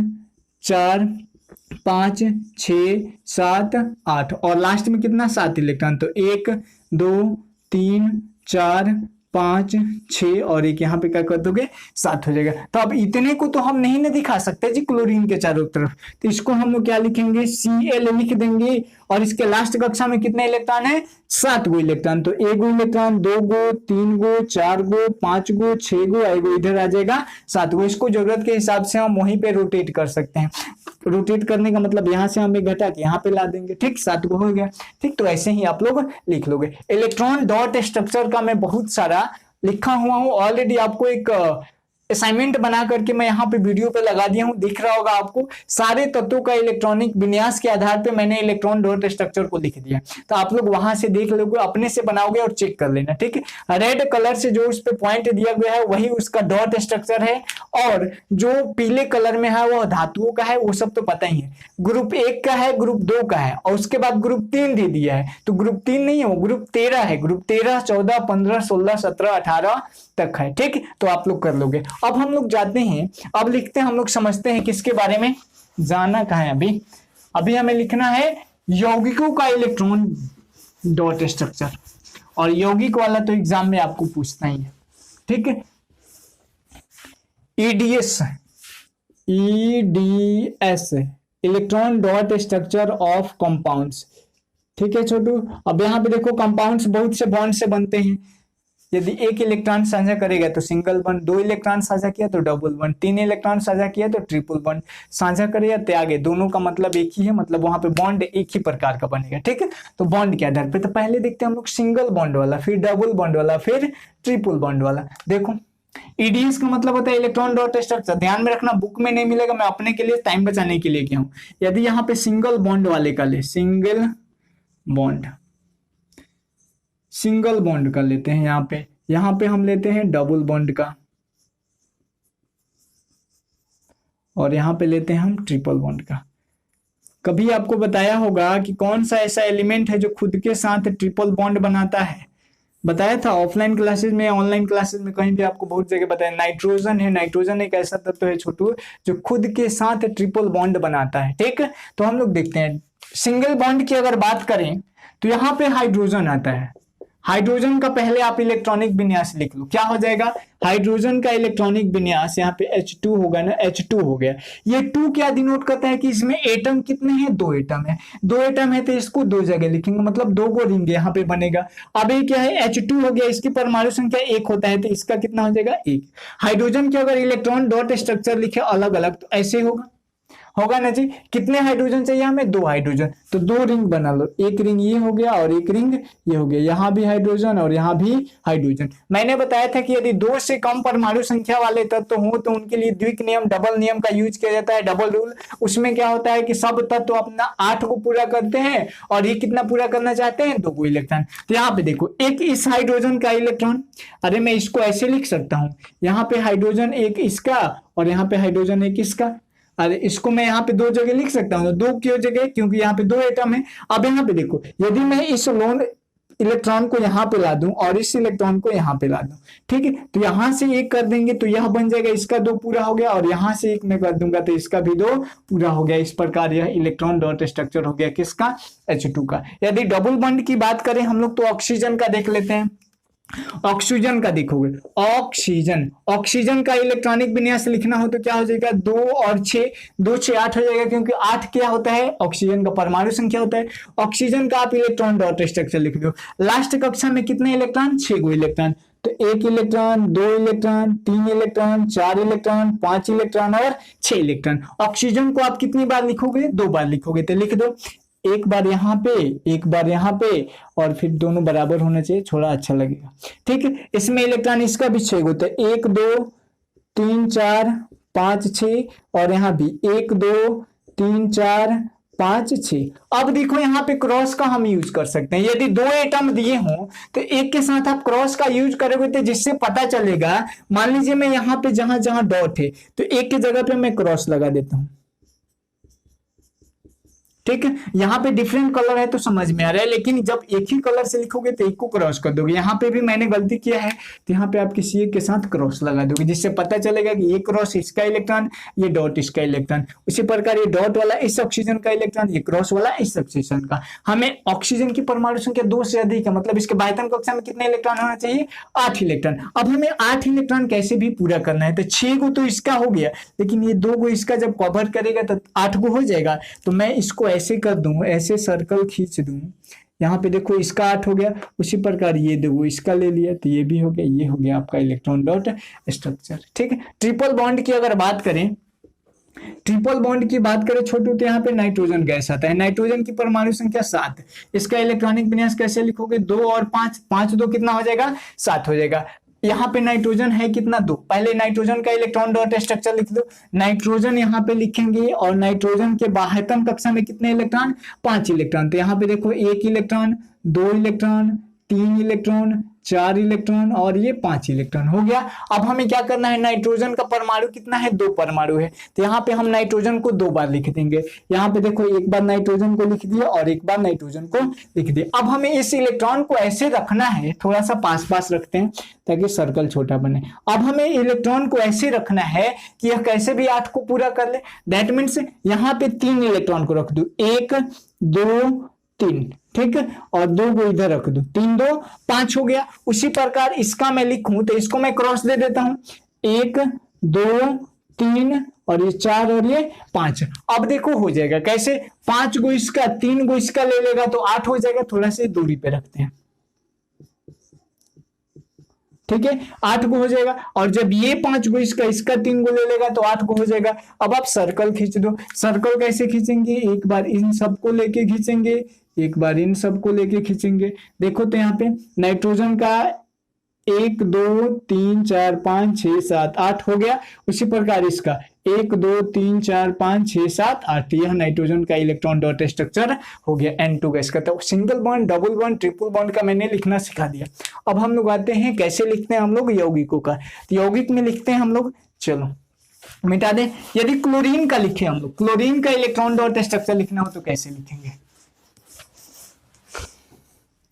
A: 4 5 6 7 8, और लास्ट में कितना, 7 इलेक्ट्रॉन। तो 1 2 3 4 5 6 और एक यहाँ पे क्या कर दोगे 7 हो जाएगा। तो अब इतने को तो हम नहीं ना दिखा सकते जी क्लोरीन के चारों तरफ, तो इसको हम लोग क्या लिखेंगे Cl लिख देंगे। और इसके लास्ट कक्षा में कितने इलेक्ट्रॉन है 7 गो इलेक्ट्रॉन, तो 1 गो इलेक्ट्रॉन, 2 गो, 3 गो, 4 गो, 5 गो, 6 गो, एगो इधर आ जाएगा 7 गो। इसको जरूरत के हिसाब से हम वहीं पे रोटेट कर सकते हैं। रोटेट करने का मतलब यहाँ से हम एक घटा के यहाँ पे ला देंगे, ठीक 7 गो हो गया। ठीक, तो ऐसे ही आप लोग लिख लोगे। इलेक्ट्रॉन डॉट स्ट्रक्चर का मैं बहुत सारा लिखा हुआ हूं ऑलरेडी, आपको एक असाइनमेंट बना करके मैं यहाँ पे वीडियो पे लगा दिया हूँ, दिख रहा होगा आपको। सारे तत्वों का इलेक्ट्रॉनिक विन्यास के आधार पे मैंने इलेक्ट्रॉन डॉट स्ट्रक्चर को लिख दिया, तो आप लोग वहां से देख लोगे, अपने से बनाओगे और चेक कर लेना। ठीक है, रेड कलर से जो उस पे पॉइंट दिया गया है वही उसका डॉट स्ट्रक्चर है, और जो पीले कलर में है वो धातुओं का है, वो सब तो पता ही है। ग्रुप 1 का है, ग्रुप 2 का है, और उसके बाद ग्रुप 3 दे दिया है, तो ग्रुप 3 नहीं है वो ग्रुप 13 है। ग्रुप 13 14 15 16 17 18 तक है। ठीक, तो आप लोग कर लोगे। अब हम लोग जाते हैं, अब लिखते हैं, हम लोग समझते हैं किसके बारे में जाना कहा है। अभी हमें लिखना है यौगिकों का इलेक्ट्रॉन डॉट स्ट्रक्चर, और यौगिक वाला तो एग्जाम में आपको पूछना ही है। ठीक है, EDS electron dot structure of compounds. ठीक है छोटू, अब यहां पे देखो कंपाउंड्स बहुत से बॉन्ड से बनते हैं। यदि एक इलेक्ट्रॉन साझा करेगा तो सिंगल बॉन्ड, 2 इलेक्ट्रॉन साझा किया तो डबल बॉन्ड, 3 इलेक्ट्रॉन साझा किया तो ट्रिपल बॉन्ड, साझा करेगा त्यागे, दोनों का मतलब एक ही है, मतलब वहां पे बॉन्ड एक ही प्रकार का बनेगा। ठीक है, तो बॉन्ड के आधार पे तो पहले देखते हैं हम लोग सिंगल बॉन्ड वाला, फिर डबल बॉन्ड वाला, फिर ट्रिपल बॉन्ड वाला। देखो ईडीएस का मतलब होता है इलेक्ट्रॉन डॉट स्ट्रक्चर। ध्यान में रखना, बुक में नहीं मिलेगा, मैं अपने के लिए टाइम बचाने के लिए किया हूं। यदि यहाँ पे सिंगल बॉन्ड वाले का ले, सिंगल बॉन्ड का लेते हैं, यहाँ पे हम लेते हैं डबल बॉन्ड का, और यहाँ पे लेते हैं हम ट्रिपल बॉन्ड का। कभी आपको बताया होगा कि कौन सा ऐसा एलिमेंट है जो खुद के साथ ट्रिपल बॉन्ड बनाता है? बताया था ऑफलाइन क्लासेस में, ऑनलाइन क्लासेस में, कहीं भी आपको बहुत जगह बताया। नाइट्रोजन है। नाइट्रोजन एक ऐसा तत्व है छोटू जो खुद के साथ ट्रिपल बॉन्ड बनाता है। ठीक, तो हम लोग देखते हैं सिंगल बॉन्ड की अगर बात करें तो यहाँ पे हाइड्रोजन आता है। हाइड्रोजन का पहले आप इलेक्ट्रॉनिक विन्यास लिख लो, क्या हो जाएगा हाइड्रोजन का इलेक्ट्रॉनिक विन्यास, यहाँ पे H2 होगा ना, H2 हो गया। ये 2 क्या डिनोट करता है कि इसमें एटम कितने हैं, 2 एटम है। 2 एटम है तो इसको 2 जगह लिखेंगे, मतलब 2 गो रिंग यहाँ पे बनेगा। अब ये क्या है H2 हो गया, इसकी परमाणु संख्या 1 होता है, तो इसका कितना हो जाएगा 1। हाइड्रोजन के अगर इलेक्ट्रॉन डॉट स्ट्रक्चर लिखे अलग अलग तो ऐसे होगा ना जी। कितने हाइड्रोजन चाहिए हमें, 2 हाइड्रोजन, तो 2 रिंग बना लो, एक रिंग ये हो गया और एक रिंग ये हो गया। यहाँ भी हाइड्रोजन और यहाँ भी हाइड्रोजन। मैंने बताया था कि यदि 2 से कम परमाणु संख्या वाले तत्व हो तो उनके लिए द्विक नियम, डबल नियम का यूज किया जाता है, डबल रूल। उसमें क्या होता है कि सब तत्व अपना 8 को पूरा करते हैं और ये कितना पूरा करना चाहते हैं, 2 को इलेक्ट्रॉन। तो यहाँ पे देखो एक इस हाइड्रोजन का इलेक्ट्रॉन, अरे मैं इसको ऐसे लिख सकता हूँ, यहाँ पे हाइड्रोजन एक इसका और यहाँ पे हाइड्रोजन एक इसका। अरे इसको मैं यहाँ पे 2 जगह लिख सकता हूँ, 2 क्यों जगह, क्योंकि यहाँ पे 2 एटम है। अब यहाँ पे देखो यदि मैं इस लोन इलेक्ट्रॉन को यहाँ पे ला दूं और इस इलेक्ट्रॉन को यहाँ पे ला दूं, ठीक है, तो यहाँ से 1 कर देंगे तो यह बन जाएगा, इसका 2 पूरा हो गया, और यहाँ से 1 मैं कर दूंगा तो इसका भी 2 पूरा हो गया। इस प्रकार यह इलेक्ट्रॉन डॉट स्ट्रक्चर हो गया किसका, H2 का। यदि डबल बॉन्ड की बात करें हम लोग तो ऑक्सीजन का देख लेते हैं। ऑक्सीजन का देखोगे, ऑक्सीजन का इलेक्ट्रॉनिक विन्यास लिखना हो तो क्या हो जाएगा, 2 और 6, 2 6 8 हो जाएगा, क्योंकि 8 क्या होता है ऑक्सीजन का परमाणु संख्या होता है। ऑक्सीजन का आप इलेक्ट्रॉन डॉट स्ट्रक्चर लिख दो। लास्ट कक्षा में कितने इलेक्ट्रॉन, 6 गो इलेक्ट्रॉन, तो 1 electron, 2 electron, 3 electron, 4 electron, 5 electron और 6 इलेक्ट्रॉन। ऑक्सीजन को आप कितनी बार लिखोगे, 2 बार लिखोगे, तो लिख दो, एक बार यहाँ पे, एक बार यहाँ पे, और फिर दोनों बराबर होना चाहिए, थोड़ा अच्छा लगेगा। ठीक है, इसमें इलेक्ट्रॉन इसका भी 6 होता है, 1 2 3 4 5 6, और यहाँ भी 1 2 3 4 5 6। अब देखो यहाँ पे क्रॉस का हम यूज कर सकते हैं। यदि 2 एटम दिए हों तो एक के साथ आप क्रॉस का यूज करोगे तो जिससे पता चलेगा, मान लीजिए मैं यहाँ पे जहां जहां डॉट है तो एक की जगह पे मैं क्रॉस लगा देता हूं, ठीक है, यहाँ पे डिफरेंट कलर है तो समझ में आ रहा है, लेकिन जब एक ही कलर से लिखोगे तो एक को क्रॉस कर दोगे। यहाँ पे भी मैंने गलती किया है, तो यहाँ पे आप किसी एक के साथ क्रॉस लगा दोगे, जिससे पता चलेगा कि ये क्रॉस इसका इलेक्ट्रॉन, ये डॉट इसका इलेक्ट्रॉन। उसी प्रकार ये डॉट वाला इस ऑक्सीजन का इलेक्ट्रॉन, ये क्रॉस वाला इस ऑक्सीजन का। हमें ऑक्सीजन की परमाणु संख्या 2 से अधिक है, मतलब इसके बाह्यतम कक्षा में कितने इलेक्ट्रॉन होना चाहिए, 8 इलेक्ट्रॉन। अब हमें 8 इलेक्ट्रॉन कैसे भी पूरा करना है, तो 6 को तो इसका हो गया, लेकिन ये 2 को इसका जब कवर करेगा तो 8 को हो जाएगा। तो मैं इसको ऐसे कर दूं, ऐसे सर्कल खींच दूं, यहाँ पे देखो इसका 8 हो गया। उसी प्रकार ये देखो इसका ले लिया तो ये भी हो गया, ये हो गया आपका इलेक्ट्रॉन डॉट स्ट्रक्चर। ठीक है, ट्रिपल बॉन्ड की अगर बात करें, ट्रिपल बॉन्ड की बात करें छोटू, तो यहाँ पे नाइट्रोजन गैस आता है। नाइट्रोजन की परमाणु संख्या 7, इसका इलेक्ट्रॉनिक विन्यास कैसे लिखोगे, 2 और 5, 5 2 कितना हो जाएगा, 7 हो जाएगा। यहाँ पे नाइट्रोजन है कितना, 2। पहले नाइट्रोजन का इलेक्ट्रॉन डॉट स्ट्रक्चर लिख दो। नाइट्रोजन यहाँ पे लिखेंगे, और नाइट्रोजन के बाह्यतम कक्षा में कितने इलेक्ट्रॉन, 5 इलेक्ट्रॉन। तो यहाँ पे देखो 1 इलेक्ट्रॉन, 2 इलेक्ट्रॉन, 3 इलेक्ट्रॉन, 4 इलेक्ट्रॉन और ये 5 इलेक्ट्रॉन हो गया। अब हमें क्या करना है, नाइट्रोजन का परमाणु कितना है, 2 परमाणु है। तो यहाँ पे हम नाइट्रोजन को 2 बार लिख देंगे। यहाँ पे देखो एक बार नाइट्रोजन को लिख दिया और एक बार नाइट्रोजन को लिख दिया। अब हमें इस इलेक्ट्रॉन को ऐसे रखना है, थोड़ा सा पास पास रखते हैं ताकि सर्कल छोटा बने। अब हमें इलेक्ट्रॉन को ऐसे रखना है कि यह कैसे भी 8 को पूरा कर ले। दैट मीन्स यहाँ पे 3 इलेक्ट्रॉन को रख दो, 1 2 3, ठीक है, और 2 को इधर रख दो, 3 2 5 हो गया। उसी प्रकार इसका मैं लिखूं तो इसको मैं क्रॉस दे देता हूं, 1 2 3 और ये 4 और ये 5। अब देखो हो जाएगा कैसे, 5 को इसका 3 को इसका ले लेगा तो 8 हो जाएगा। थोड़ा सा दूरी पे रखते हैं, ठीक है, 8 को हो जाएगा। और जब ये 5 को इसका 3 को ले लेगा तो 8 को हो जाएगा। अब आप सर्कल खींच दो। सर्कल कैसे खींचेंगे, एक बार इन सबको लेके खींचेंगे, एक बार इन सबको लेके खींचेंगे। देखो तो यहाँ पे नाइट्रोजन का 1 2 3 4 5 6 7 8 हो गया। उसी प्रकार इसका 1 2 3 4 5 6 7 8, यह नाइट्रोजन का इलेक्ट्रॉन डॉट स्ट्रक्चर हो गया N2 गैस का। तो single bond, double bond, triple bond का मैंने लिखना सिखा दिया। अब हम लोग आते हैं कैसे लिखते हैं हम लोग यौगिकों का। तो यौगिक में लिखते हैं हम लोग, चलो मिटा दें। यदि क्लोरीन का लिखे हम लोग, क्लोरीन का इलेक्ट्रॉन डॉट स्ट्रक्चर लिखना हो तो कैसे लिखेंगे,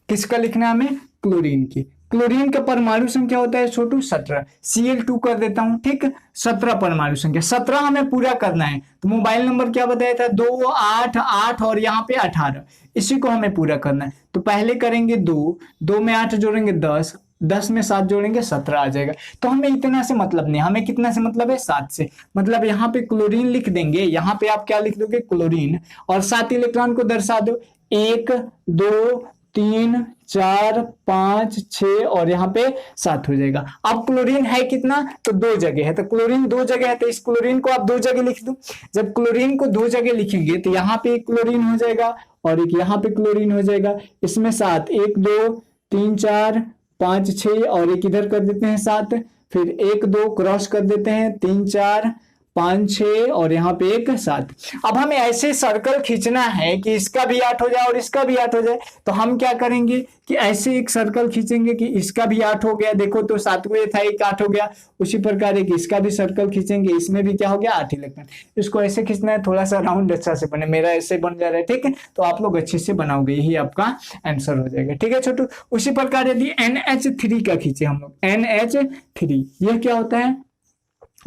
A: किसका लिखना है हमें, क्लोरीन की। क्लोरीन का परमाणु संख्या होता है छोटू 17, Cl2 कर देता हूं, ठीक, 17 परमाणु संख्या। 17 हमें पूरा करना है। तो मोबाइल नंबर क्या बताया था, 2 8 8 और यहाँ पे 18, इसी को हमें पूरा करना है। तो पहले करेंगे 2 में 8 जोड़ेंगे 10, 10 में 7 जोड़ेंगे 17 आ जाएगा। तो हमें इतना से मतलब नहीं, हमें कितना से मतलब है, 7 से। मतलब यहाँ पे क्लोरीन लिख देंगे, यहाँ पे आप क्या लिख दोगे, क्लोरीन, और 7 इलेक्ट्रॉन को दर्शा दो, 1 2 3 4 5 6 और यहाँ पे 7 हो जाएगा। अब क्लोरीन है कितना, तो 2 जगह है। तो क्लोरीन 2 जगह है, तो इस क्लोरीन को आप 2 जगह लिख दो। जब क्लोरीन को 2 जगह लिखेंगे तो यहाँ पे एक क्लोरीन हो जाएगा और एक यहाँ पे क्लोरीन हो जाएगा। इसमें 7, 1 2 3 4 5 6 और एक इधर कर देते हैं 7, फिर 1 2 क्रॉस कर देते हैं, 3 4 5 6 और यहाँ पे एक 7। अब हमें ऐसे सर्कल खींचना है कि इसका भी 8 हो जाए और इसका भी 8 हो जाए। तो हम क्या करेंगे कि ऐसे एक सर्कल खींचेंगे कि इसका भी 8 हो गया, देखो तो 7 को ये था, एक 8 हो गया। उसी प्रकार एक इसका भी सर्कल खींचेंगे, इसमें भी क्या हो गया, 8 इलेक्ट्रॉन। इसको ऐसे खींचना है, थोड़ा सा राउंड अच्छा से बने, मेरा ऐसे बन जा रहा है, ठीक है। तो आप लोग अच्छे से बनाओगे, यही आपका आंसर हो जाएगा, ठीक है छोटू। उसी प्रकार यदि NH3 का खींचे हम लोग, NH3 यह क्या होता है,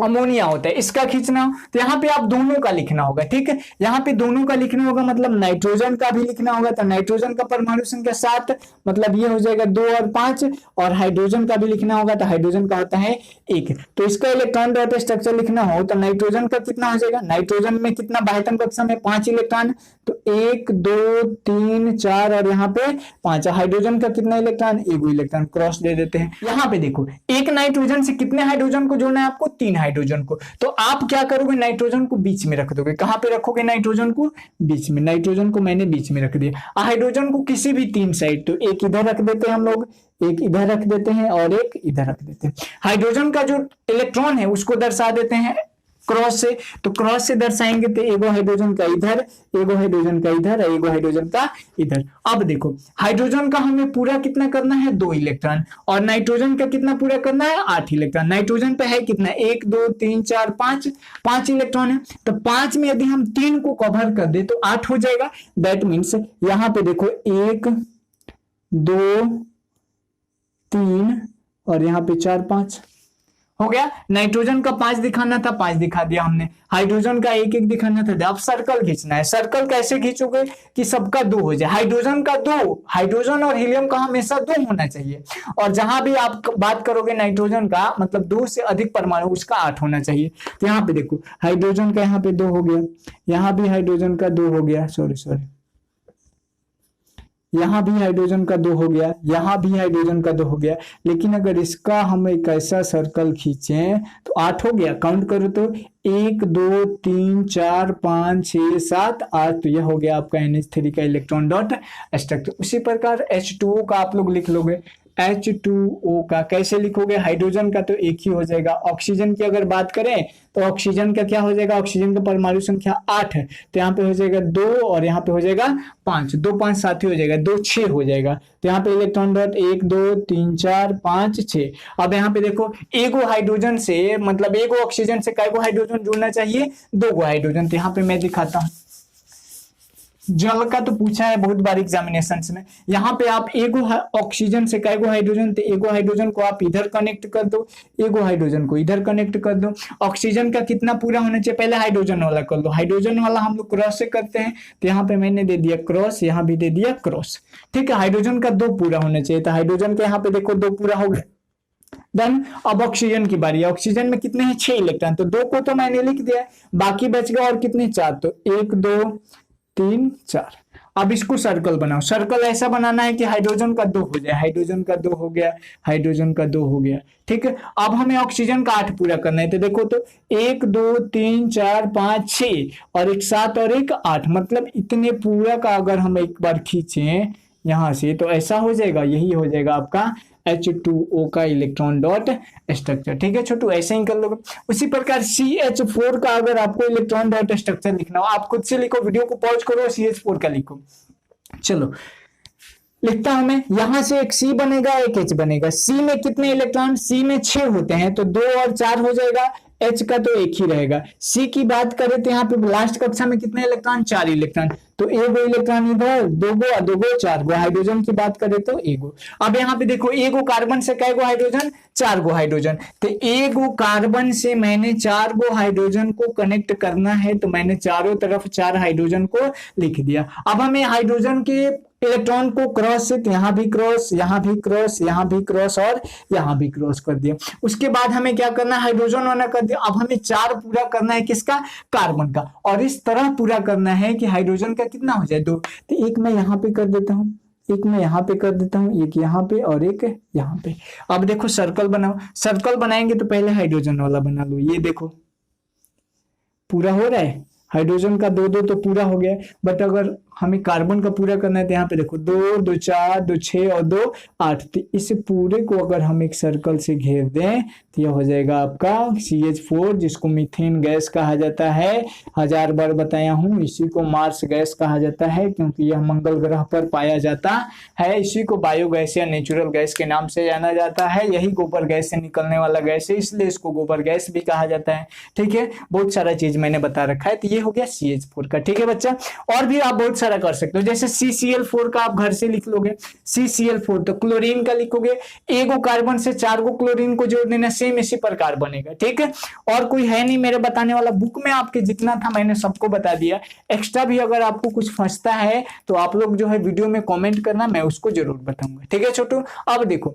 A: अमोनिया होता है, इसका खींचना हो तो यहाँ पे आप दोनों का लिखना होगा, ठीक है। यहाँ पे दोनों का लिखना होगा, मतलब नाइट्रोजन का भी लिखना होगा। तो नाइट्रोजन का परमाणु संख्या 7, मतलब ये हो जाएगा 2 और 5, और हाइड्रोजन का भी लिखना होगा। तो हाइड्रोजन का होता है 1। तो इसका इलेक्ट्रॉन डॉट स्ट्रक्चर लिखना हो तो नाइट्रोजन का कितना हो जाएगा, नाइट्रोजन में कितना बाह्यतम कक्षा में 5 इलेक्ट्रॉन, तो 1 2 3 4 और यहाँ पे 5। हाइड्रोजन का कितना इलेक्ट्रॉन, 1 इलेक्ट्रॉन, क्रॉस दे देते हैं। यहाँ पे देखो एक नाइट्रोजन से कितने हाइड्रोजन को जोड़ना है आपको, 3 हाइड्रोजन को। तो आप क्या करोगे, नाइट्रोजन को बीच में रख दोगे। कहां पे रखोगे, नाइट्रोजन को बीच में। नाइट्रोजन को मैंने बीच में रख दिया। हाइड्रोजन को किसी भी 3 साइड, तो एक इधर रख देते हैं हम लोग, एक इधर रख देते हैं और एक इधर रख देते हैं। हाइड्रोजन का जो इलेक्ट्रॉन है उसको दर्शा देते हैं क्रॉस से, तो क्रॉस से दर्शाएंगे तो एगो हाइड्रोजन का इधर, एगो हाइड्रोजन का इधर, एगो हाइड्रोजन का इधर। अब देखो हाइड्रोजन का हमें पूरा कितना करना है 2 इलेक्ट्रॉन, और नाइट्रोजन का कितना पूरा करना है 8 इलेक्ट्रॉन। नाइट्रोजन पे है कितना 1 2 3 4 5, 5 इलेक्ट्रॉन है, तो 5 में यदि हम 3 को कवर कर दे तो 8 हो जाएगा। दैट मीन्स यहां पे देखो 1 2 3 और यहाँ पे 4 5 हो गया। नाइट्रोजन का 5 दिखाना था, 5 दिखा दिया हमने। हाइड्रोजन का 1 1 दिखाना था। अब सर्कल खींचना है। सर्कल कैसे खींचोगे कि सबका 2 हो जाए। हाइड्रोजन का 2, हाइड्रोजन और हीलियम का हमेशा 2 होना चाहिए, और जहां भी आप बात करोगे नाइट्रोजन का मतलब 2 से अधिक परमाणु उसका 8 होना चाहिए। तो यहाँ पे देखो हाइड्रोजन का यहाँ पे 2 हो गया, यहाँ भी हाइड्रोजन का 2 हो गया, सॉरी यहां भी हाइड्रोजन का 2 हो गया, यहां भी हाइड्रोजन का 2 हो गया। लेकिन अगर इसका हम एक ऐसा सर्कल खींचें तो 8 हो गया। काउंट करो तो 1 2 3 4 5 6 7 8, तो यह हो गया आपका NH3 का इलेक्ट्रॉन डॉट स्ट्रक्चर। उसी प्रकार H2O का आप लोग लिख लोगे। H2O का कैसे लिखोगे, हाइड्रोजन का तो एक ही हो जाएगा। ऑक्सीजन की अगर बात करें तो ऑक्सीजन का क्या हो जाएगा, ऑक्सीजन का परमाणु संख्या 8 है, तो यहाँ पे हो जाएगा 2 और यहाँ पे हो जाएगा 5, 2 5 7 ही हो जाएगा, 2 6 हो जाएगा। तो यहाँ पे इलेक्ट्रॉन डॉट 1 2 3 4 5 6। अब यहाँ पे देखो एगो हाइड्रोजन से मतलब एगो ऑक्सीजन से कैगो हाइड्रोजन जुड़ना चाहिए, 2 गो हाइड्रोजन। तो यहाँ पे मैं दिखाता हूँ, जल का तो पूछा है बहुत बार एग्जामिनेशन में। यहाँ पे आप एगो ऑक्सीजन से कैगो हाइड्रोजन, तो एगो हाइड्रोजन को आप इधर कनेक्ट कर दो, एगो हाइड्रोजन को इधर कनेक्ट कर दो। ऑक्सीजन का कितना पूरा होना चाहिए, पहले हाइड्रोजन वाला कर लो। हाइड्रोजन वाला हम लोग क्रॉस से करते हैं, तो यहाँ पे मैंने दे दिया क्रॉस, यहाँ भी दे दिया क्रॉस। ठीक है, हाइड्रोजन का 2 पूरा होना चाहिए, तो हाइड्रोजन का यहाँ पे देखो 2 पूरा हो गया। देन अब ऑक्सीजन की बारी है। ऑक्सीजन में कितने हैं 6 इलेक्ट्रॉन, तो 2 को तो मैंने लिख दिया, बाकी बच गया और कितने 4, तो 1 2 3 4। अब इसको सर्कल बनाओ। सर्कल ऐसा बनाना है कि हाइड्रोजन का 2 हो जाए, हाइड्रोजन का 2 हो गया, हाइड्रोजन का 2 हो गया। ठीक है, अब हमें ऑक्सीजन का 8 पूरा करना है, तो देखो तो 1 2 3 4 5 6 और एक 7 और एक 8, मतलब इतने पूरा का अगर हम एक बार खींचें यहां से तो ऐसा हो जाएगा, यही हो जाएगा आपका H2O का इलेक्ट्रॉन डॉट स्ट्रक्चर। ठीक है छोटू, ऐसे ही कर लोगे। उसी प्रकार CH4 का अगर आपको इलेक्ट्रॉन डॉट स्ट्रक्चर लिखना हो, आप खुद से लिखो, वीडियो को पॉज करो, CH4 का लिखो। चलो लिखता हूं मैं, यहां से एक C बनेगा, एक H बनेगा। C में कितने इलेक्ट्रॉन, C में 6 होते हैं, तो 2 और 4 हो जाएगा। H का तो एक ही रहेगा। C की बात करें तो यहाँ पे लास्ट कक्षा में कितने इलेक्ट्रॉन, 4 इलेक्ट्रॉन, तो एगो इलेक्ट्रॉन इधर, 2 गो 2 गो 4 गो। हाइड्रोजन की बात करें तो एगो। अब यहाँ पे देखो एगो कार्बन से कै गो हाइड्रोजन, 4 गो हाइड्रोजन, तो एगो कार्बन से मैंने 4 गो हाइड्रोजन को कनेक्ट करना है, तो मैंने चारों तरफ 4 हाइड्रोजन को लिख दिया। अब हमें हाइड्रोजन के इलेक्ट्रॉन को क्रॉस से, तो यहाँ भी क्रॉस, यहाँ भी क्रॉस, यहाँ भी क्रॉस और यहाँ भी क्रॉस कर दिया। उसके बाद हमें क्या करना है, हाइड्रोजन वाला कर दिया। अब हमें 4 पूरा करना है, किसका, कार्बन का, और इस तरह पूरा करना है कि हाइड्रोजन का कितना हो जाए 2। तो एक मैं यहाँ पे कर देता हूँ, एक मैं यहाँ पे कर देता हूँ, एक यहाँ पे और एक यहाँ पे। अब देखो सर्कल बनाओ। सर्कल बनाएंगे तो पहले हाइड्रोजन वाला बना लो। ये देखो पूरा हो रहा है, हाइड्रोजन का 2 2 तो पूरा हो गया, बट अगर हमें कार्बन का पूरा करना है तो यहाँ पे देखो 2 2 4 2 6 और 2 8, तो इस पूरे को अगर हम एक सर्कल से घेर दें तो यह हो जाएगा आपका CH4, जिसको मीथेन गैस कहा जाता है। 1000 बार बताया हूँ, इसी को मार्स गैस कहा जाता है क्योंकि यह मंगल ग्रह पर पाया जाता है। इसी को बायोगैस या नेचुरल गैस के नाम से जाना जाता है। यही गोबर गैस से निकलने वाला गैस है, इसलिए इसको गोबर गैस भी कहा जाता है। ठीक है, बहुत सारा चीज मैंने बता रखा है। तो ये हो गया CH4 का। ठीक है बच्चा, और भी आप बहुत सारा कर सकते हो, जैसे CCl4 का आप घर से लिख लोगे। CCl4 तो क्लोरीन का लिखोगे, एगो कार्बन से 4 गो क्लोरीन को जोड़ देना, सेम इसी प्रकार बनेगा। ठीक है, और कोई है नहीं मेरे बताने वाला, बुक में आपके जितना था मैंने सबको बता दिया। एक्स्ट्रा भी अगर आपको कुछ फंसता है तो आप लोग जो है वीडियो में कमेंट करना, मैं उसको जरूर बताऊंगा। ठीक है छोटू, अब देखो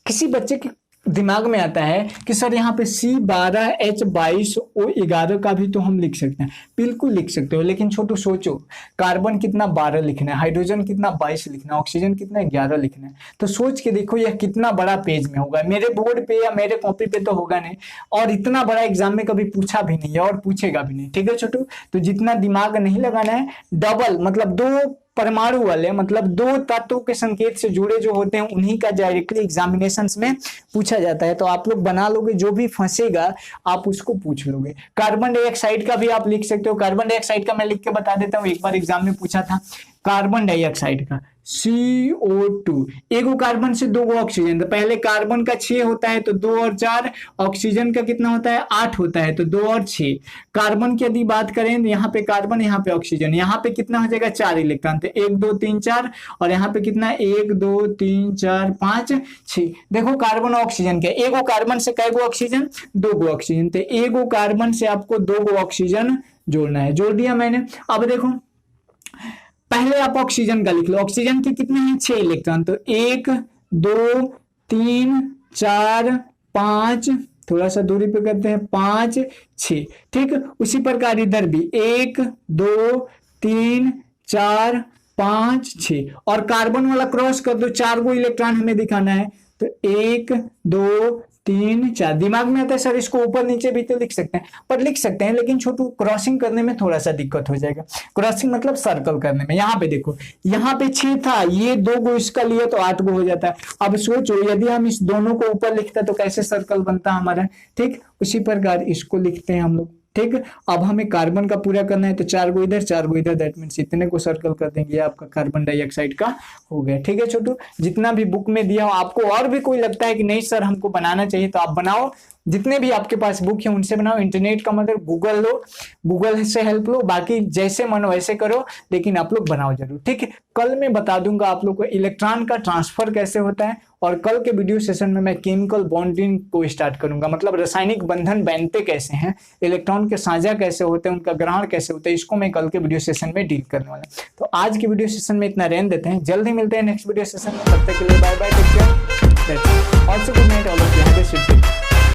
A: किसी बच्चे के दिमाग में आता है कि सर यहाँ पे C12H22O11 का भी तो हम लिख सकते हैं। बिल्कुल लिख सकते हो, लेकिन छोटू सोचो, कार्बन कितना 12 लिखना है, हाइड्रोजन कितना 22 लिखना है, ऑक्सीजन कितना 11 लिखना है, तो सोच के देखो यह कितना बड़ा पेज में होगा। मेरे बोर्ड पे या मेरे कॉपी पे तो होगा नहीं, और इतना बड़ा एग्जाम में कभी पूछा भी नहीं है और पूछेगा भी नहीं। ठीक है छोटू, तो जितना दिमाग नहीं लगाना है, डबल मतलब 2 परमाणु वाले, मतलब दो तत्वों के संकेत से जुड़े जो होते हैं उन्हीं का डायरेक्टली एग्जामिनेशंस में पूछा जाता है। तो आप लोग बना लोगे, जो भी फंसेगा आप उसको पूछ लोगे। कार्बन डाइऑक्साइड का भी आप लिख सकते हो। कार्बन डाइऑक्साइड का मैं लिख के बता देता हूँ, एक बार एग्जाम में पूछा था। कार्बन डाइऑक्साइड का CO2, एगो कार्बन से दो ऑक्सीजन, तो पहले कार्बन का 6 होता है तो 2 और 4, ऑक्सीजन का कितना होता है 8 होता है तो 2 और 6। कार्बन की यदि बात करें तो यहाँ पे कार्बन, यहाँ पे ऑक्सीजन, यहाँ पे कितना हो जाएगा 4 इलेक्ट्रॉन, तो 1 2 3 4, और यहाँ पे कितना 1 2 3 4 5 6। देखो कार्बन ऑक्सीजन के, एगो कार्बन से कई गो ऑक्सीजन, 2 गो ऑक्सीजन, तो एगो कार्बन से आपको 2 गो ऑक्सीजन जोड़ना है। जोड़ दिया मैंने। अब देखो पहले आप ऑक्सीजन का लिख लो। ऑक्सीजन के कितने हैं 6 इलेक्ट्रॉन, तो 1 2 3 4 5, थोड़ा सा दूरी पे करते हैं 5 6, ठीक। उसी प्रकार इधर भी 1 2 3 4 5 6, और कार्बन वाला क्रॉस कर दो, 4 गो इलेक्ट्रॉन हमें दिखाना है, तो 1 2 3 4। दिमाग में आता है सर इसको ऊपर नीचे भी तो लिख सकते हैं, पर लिख सकते हैं, लेकिन छोटू क्रॉसिंग करने में थोड़ा सा दिक्कत हो जाएगा। क्रॉसिंग मतलब सर्कल करने में। यहाँ पे देखो, यहाँ पे 6 था, ये 2 गो इसका लिया तो 8 गो हो जाता है। अब सोचो यदि हम इस दोनों को ऊपर लिखते तो कैसे सर्कल बनता हमारा, ठीक। उसी प्रकार इसको लिखते हैं हम लोग, ठीक। अब हमें कार्बन का पूरा करना है, तो 4 गो इधर 4 गो इधर, दैट मीन्स इतने को सर्कल कर देंगे, आपका कार्बन डाइऑक्साइड का हो गया, ठीक है छोटू। जितना भी बुक में दिया हो, आपको और भी कोई लगता है कि नहीं सर हमको बनाना चाहिए, तो आप बनाओ। जितने भी आपके पास बुक है उनसे बनाओ। इंटरनेट का मतलब गूगल लो, गूगल से हेल्प लो, बाकी जैसे मन वैसे करो, लेकिन आप लोग बनाओ जरूर, ठीक है। कल मैं बता दूंगा आप लोग को इलेक्ट्रॉन का ट्रांसफर कैसे होता है, और कल के वीडियो सेशन में मैं केमिकल बॉन्डिंग को स्टार्ट करूंगा, मतलब रासायनिक बंधन बनते कैसे हैं, इलेक्ट्रॉन के साझा कैसे होते हैं, उनका ग्रहण कैसे होता है, इसको मैं कल के वीडियो सेशन में डील करने वाला हूं। तो आज के वीडियो सेशन में इतना रहने देते हैं, जल्दी मिलते हैं नेक्स्ट वीडियो सेशन में। तब तक के लिए bye bye, take care, also good night all of you, have a